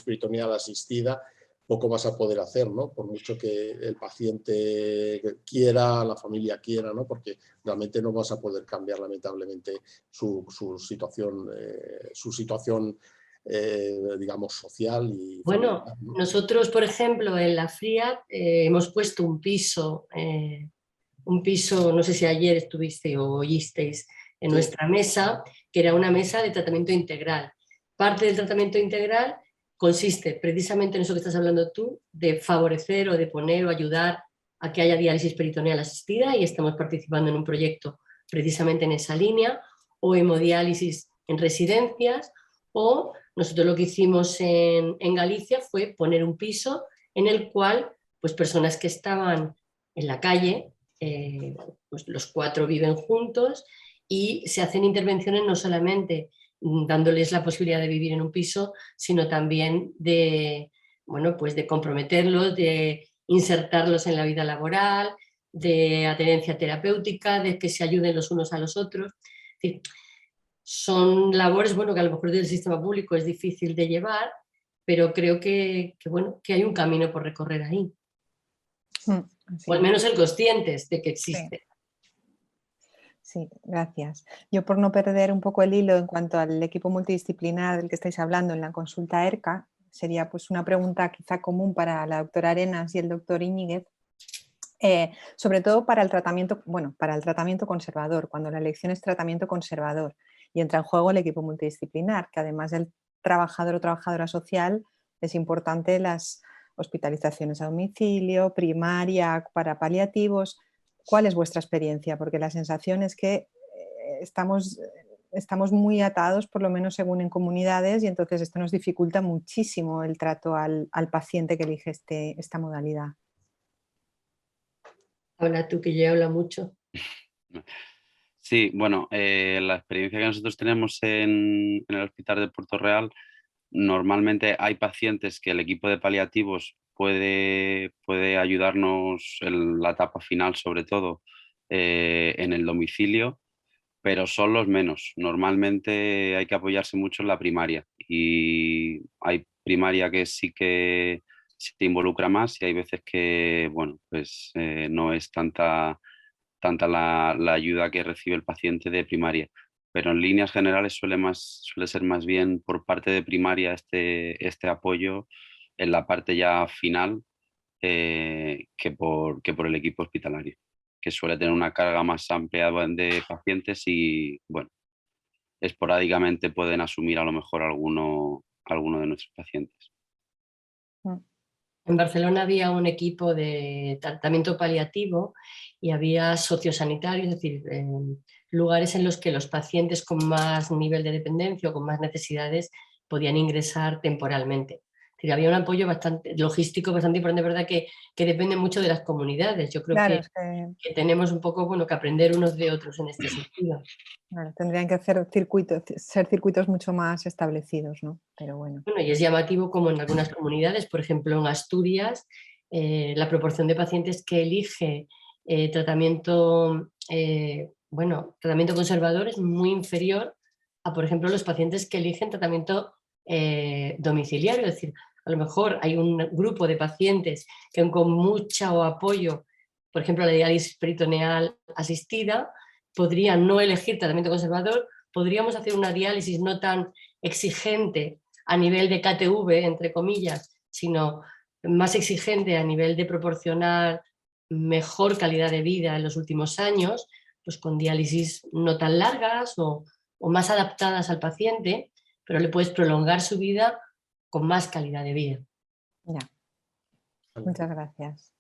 peritoneal asistida, poco vas a poder hacer, ¿no? Por mucho que el paciente quiera, la familia quiera, ¿no? Porque realmente no vas a poder cambiar lamentablemente su situación digamos, social y bueno, familiar, ¿no? Nosotros, por ejemplo, en la FRIAD hemos puesto un piso, no sé si ayer estuviste o oísteis en nuestra mesa, que era una mesa de tratamiento integral. Parte del tratamiento integral consiste precisamente en eso que estás hablando tú, de favorecer o de poner o ayudar a que haya diálisis peritoneal asistida, y estamos participando en un proyecto precisamente en esa línea, o hemodiálisis en residencias, o nosotros lo que hicimos en Galicia fue poner un piso en el cual pues, personas que estaban en la calle, pues los 4 viven juntos y se hacen intervenciones no solamente dándoles la posibilidad de vivir en un piso, sino también de, bueno, pues de comprometerlos, de insertarlos en la vida laboral, de adherencia terapéutica, de que se ayuden los unos a los otros. Es decir, son labores, bueno, que a lo mejor del sistema público es difícil de llevar, pero creo que hay un camino por recorrer ahí. O al menos ser conscientes de que existe. Sí, gracias. Yo, por no perder un poco el hilo en cuanto al equipo multidisciplinar del que estáis hablando en la consulta ERCA, sería pues una pregunta quizá común para la doctora Arenas y el doctor Íñiguez, sobre todo para el tratamiento, para el tratamiento conservador, cuando la elección es tratamiento conservador y entra en juego el equipo multidisciplinar, que además del trabajador o trabajadora social es importante las hospitalizaciones a domicilio, primaria, para paliativos. ¿Cuál es vuestra experiencia? Porque la sensación es que estamos muy atados, por lo menos según en comunidades, y entonces esto nos dificulta muchísimo el trato al paciente que elige esta modalidad. Habla tú, que ya habla mucho. Sí, bueno, la experiencia que nosotros tenemos en el Hospital de Puerto Real, normalmente hay pacientes que el equipo de paliativos puede ayudarnos en la etapa final, sobre todo en el domicilio, pero son los menos. Normalmente hay que apoyarse mucho en la primaria, y hay primaria que sí que se involucra más, y hay veces que, bueno, pues no es tanta la ayuda que recibe el paciente de primaria. Pero en líneas generales suele ser más bien por parte de primaria este apoyo en la parte ya final que por el equipo hospitalario, que suele tener una carga más amplia de pacientes y, bueno, esporádicamente pueden asumir a lo mejor alguno de nuestros pacientes. En Barcelona había un equipo de tratamiento paliativo y había sociosanitarios, es decir, lugares en los que los pacientes con más nivel de dependencia o con más necesidades podían ingresar temporalmente. Es decir, había un apoyo logístico bastante importante, ¿verdad? Que depende mucho de las comunidades. Yo creo Claro, que tenemos un poco que aprender unos de otros en este sentido. Claro, tendrían que ser circuitos mucho más establecidos, ¿no? Pero bueno. Y es llamativo como en algunas comunidades, por ejemplo en Asturias, la proporción de pacientes que elige tratamiento conservador es muy inferior a, por ejemplo, los pacientes que eligen tratamiento domiciliario. Es decir, a lo mejor hay un grupo de pacientes que con mucho apoyo, por ejemplo, la diálisis peritoneal asistida, podrían no elegir tratamiento conservador, podríamos hacer una diálisis no tan exigente a nivel de KTV, entre comillas, sino más exigente a nivel de proporcionar mejor calidad de vida en los últimos años, pues con diálisis no tan largas o más adaptadas al paciente, pero le puedes prolongar su vida con más calidad de vida. Ya. Muchas gracias.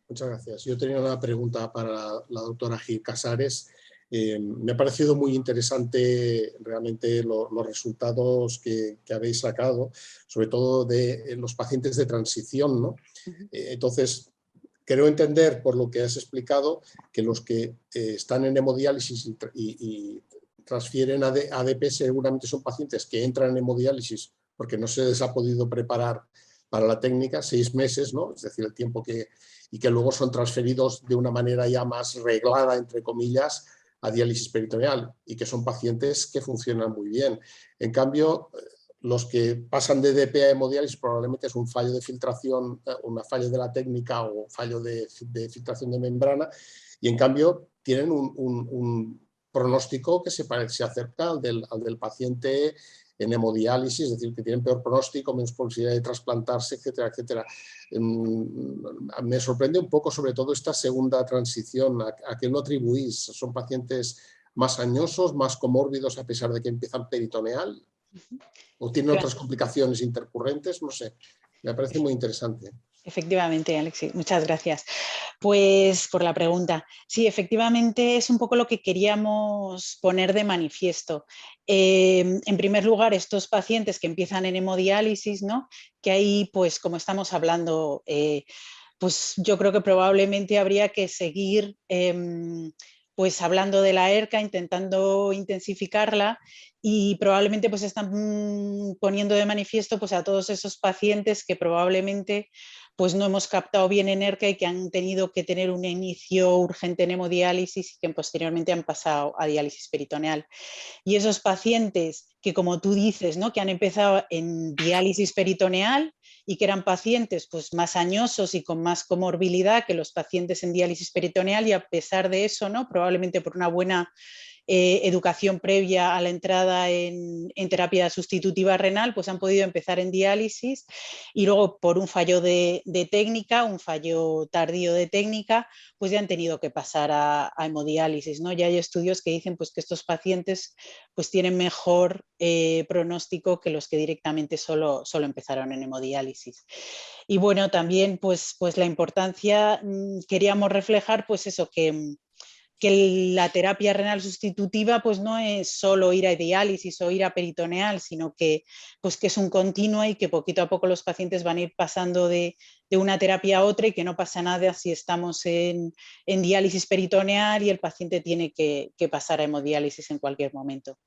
Muchas gracias. Yo tenía una pregunta para la doctora Gil Casares. Me ha parecido muy interesante realmente los resultados que habéis sacado, sobre todo de los pacientes de transición, ¿no? Entonces, creo entender, por lo que has explicado, que los que están en hemodiálisis y transfieren a ADP seguramente son pacientes que entran en hemodiálisis porque no se les ha podido preparar para la técnica, 6 meses, ¿no? Es decir, el tiempo y que luego son transferidos de una manera ya más reglada, entre comillas, a diálisis peritoneal, y que son pacientes que funcionan muy bien. En cambio, los que pasan de DP a hemodiálisis probablemente es un fallo de filtración, un fallo de la técnica o un fallo de filtración de membrana, y en cambio tienen un pronóstico que se acerca al del paciente en hemodiálisis, es decir, que tienen peor pronóstico, menos posibilidad de trasplantarse, etcétera, etcétera. Me sorprende un poco sobre todo esta segunda transición. ¿A qué lo atribuís? ¿Son pacientes más añosos, más comórbidos a pesar de que empiezan peritoneal? ¿O tienen otras complicaciones intercurrentes? No sé, me parece muy interesante. Efectivamente, Alexis, muchas gracias. Pues por la pregunta. Sí, efectivamente es un poco lo que queríamos poner de manifiesto. En primer lugar, estos pacientes que empiezan en hemodiálisis, ¿no? Que ahí, pues como estamos hablando, pues yo creo que probablemente habría que seguir pues hablando de la ERCA, intentando intensificarla, y probablemente pues están poniendo de manifiesto pues a todos esos pacientes que probablemente pues no hemos captado bien en ERCA y que han tenido que tener un inicio urgente en hemodiálisis y que posteriormente han pasado a diálisis peritoneal. Y esos pacientes que, como tú dices, ¿no? Que han empezado en diálisis peritoneal y que eran pacientes pues, más añosos y con más comorbilidad que los pacientes en diálisis peritoneal, y a pesar de eso, ¿no? Probablemente por una buena educación previa a la entrada en terapia sustitutiva renal, pues han podido empezar en diálisis, y luego por un fallo de técnica, un fallo tardío de técnica, pues ya han tenido que pasar a hemodiálisis, ¿no? Ya hay estudios que dicen pues, que estos pacientes pues, tienen mejor pronóstico que los que directamente solo empezaron en hemodiálisis. Y bueno, también pues la importancia, queríamos reflejar pues eso, que la terapia renal sustitutiva pues no es solo ir a diálisis o ir a peritoneal, sino que, pues que es un continuo y que poquito a poco los pacientes van a ir pasando de una terapia a otra, y que no pasa nada si estamos en diálisis peritoneal y el paciente tiene que pasar a hemodiálisis en cualquier momento.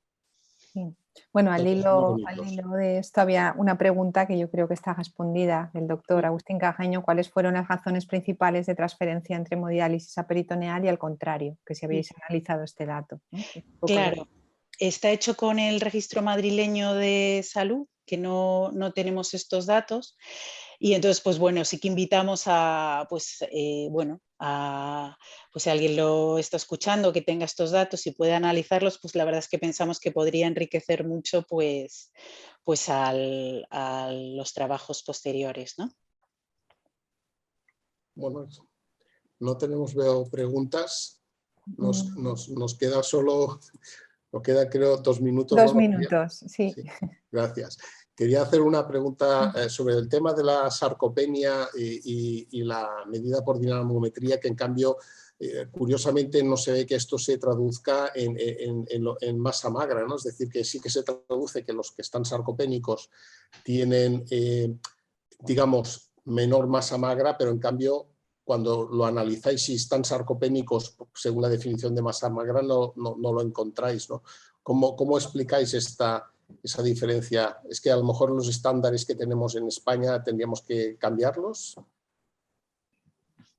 Sí. Bueno, al hilo de esto había una pregunta que yo creo que está respondida del doctor Agustín Cajaño: ¿cuáles fueron las razones principales de transferencia entre hemodiálisis a peritoneal y al contrario? Que si habéis analizado este dato, ¿no? Claro, está hecho con el registro madrileño de salud, que no tenemos estos datos, y entonces pues bueno, sí que invitamos a pues si alguien lo está escuchando que tenga estos datos y puede analizarlos, pues la verdad es que pensamos que podría enriquecer mucho pues a los trabajos posteriores, ¿no? Bueno, no tenemos, veo, preguntas. Nos queda solo, nos queda creo 2 minutos. 2 minutos, sí. Gracias. Quería hacer una pregunta sobre el tema de la sarcopenia y la medida por dinamometría, que en cambio, curiosamente, no se ve que esto se traduzca en masa magra, ¿no? Es decir, que sí que se traduce que los que están sarcopénicos tienen, digamos, menor masa magra, pero en cambio, cuando lo analizáis, si están sarcopénicos, según la definición de masa magra, no lo encontráis, ¿no? ¿Cómo explicáis esa diferencia? ¿Es que a lo mejor los estándares que tenemos en España tendríamos que cambiarlos?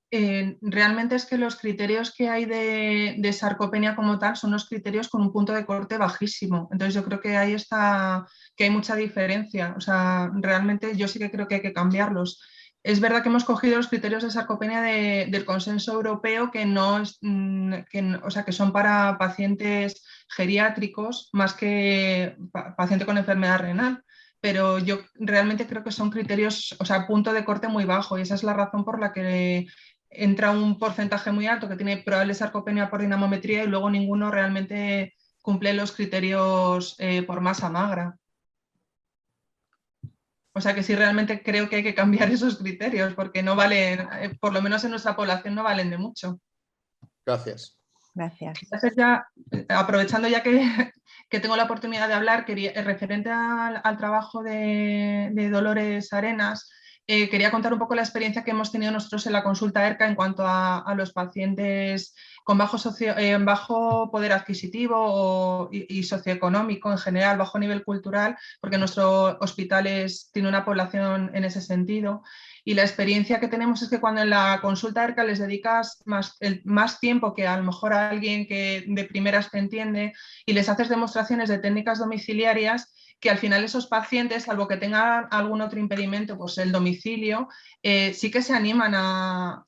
Realmente es que los criterios que hay de sarcopenia como tal son los criterios con un punto de corte bajísimo. Entonces yo creo que ahí está, que hay mucha diferencia. O sea, realmente yo sí que creo que hay que cambiarlos. Es verdad que hemos cogido los criterios de sarcopenia del consenso europeo, que son para pacientes geriátricos más que paciente con enfermedad renal, pero yo realmente creo que son criterios, o sea, punto de corte muy bajo, y esa es la razón por la que entra un porcentaje muy alto que tiene probable sarcopenia por dinamometría y luego ninguno realmente cumple los criterios por masa magra. O sea que sí, realmente creo que hay que cambiar esos criterios porque no valen, por lo menos en nuestra población no valen de mucho. Gracias. Gracias. Entonces ya, aprovechando ya que tengo la oportunidad de hablar, referente al trabajo de Dolores Arenas, quería contar un poco la experiencia que hemos tenido nosotros en la consulta ERCA en cuanto a los pacientes con bajo poder adquisitivo y socioeconómico en general, bajo nivel cultural, porque nuestro hospital tiene una población en ese sentido. Y la experiencia que tenemos es que cuando en la consulta ERCA les dedicas más tiempo que a lo mejor a alguien que de primeras te entiende y les haces demostraciones de técnicas domiciliarias, que al final esos pacientes, salvo que tengan algún otro impedimento, pues el domicilio, sí que se animan a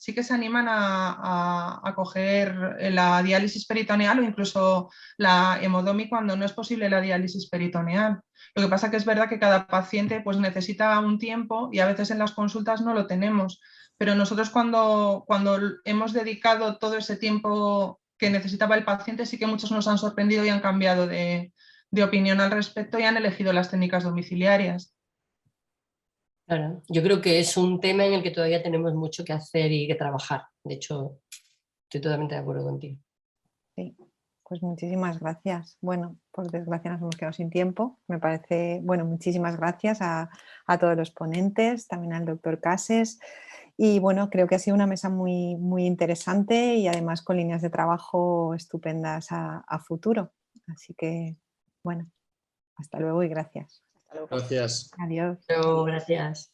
coger la diálisis peritoneal o incluso la hemodomi cuando no es posible la diálisis peritoneal. Lo que pasa que es verdad que cada paciente pues, necesita un tiempo y a veces en las consultas no lo tenemos, pero nosotros cuando hemos dedicado todo ese tiempo que necesitaba el paciente, sí que muchos nos han sorprendido y han cambiado de opinión al respecto y han elegido las técnicas domiciliarias. Claro, yo creo que es un tema en el que todavía tenemos mucho que hacer y que trabajar. De hecho, estoy totalmente de acuerdo contigo. Sí, pues muchísimas gracias. Bueno, por desgracia nos hemos quedado sin tiempo. Me parece, bueno, muchísimas gracias a todos los ponentes, también al doctor Cases. Y bueno, creo que ha sido una mesa muy, muy interesante y además con líneas de trabajo estupendas a futuro. Así que, bueno, hasta luego y gracias. Gracias. Adiós. Pero, gracias.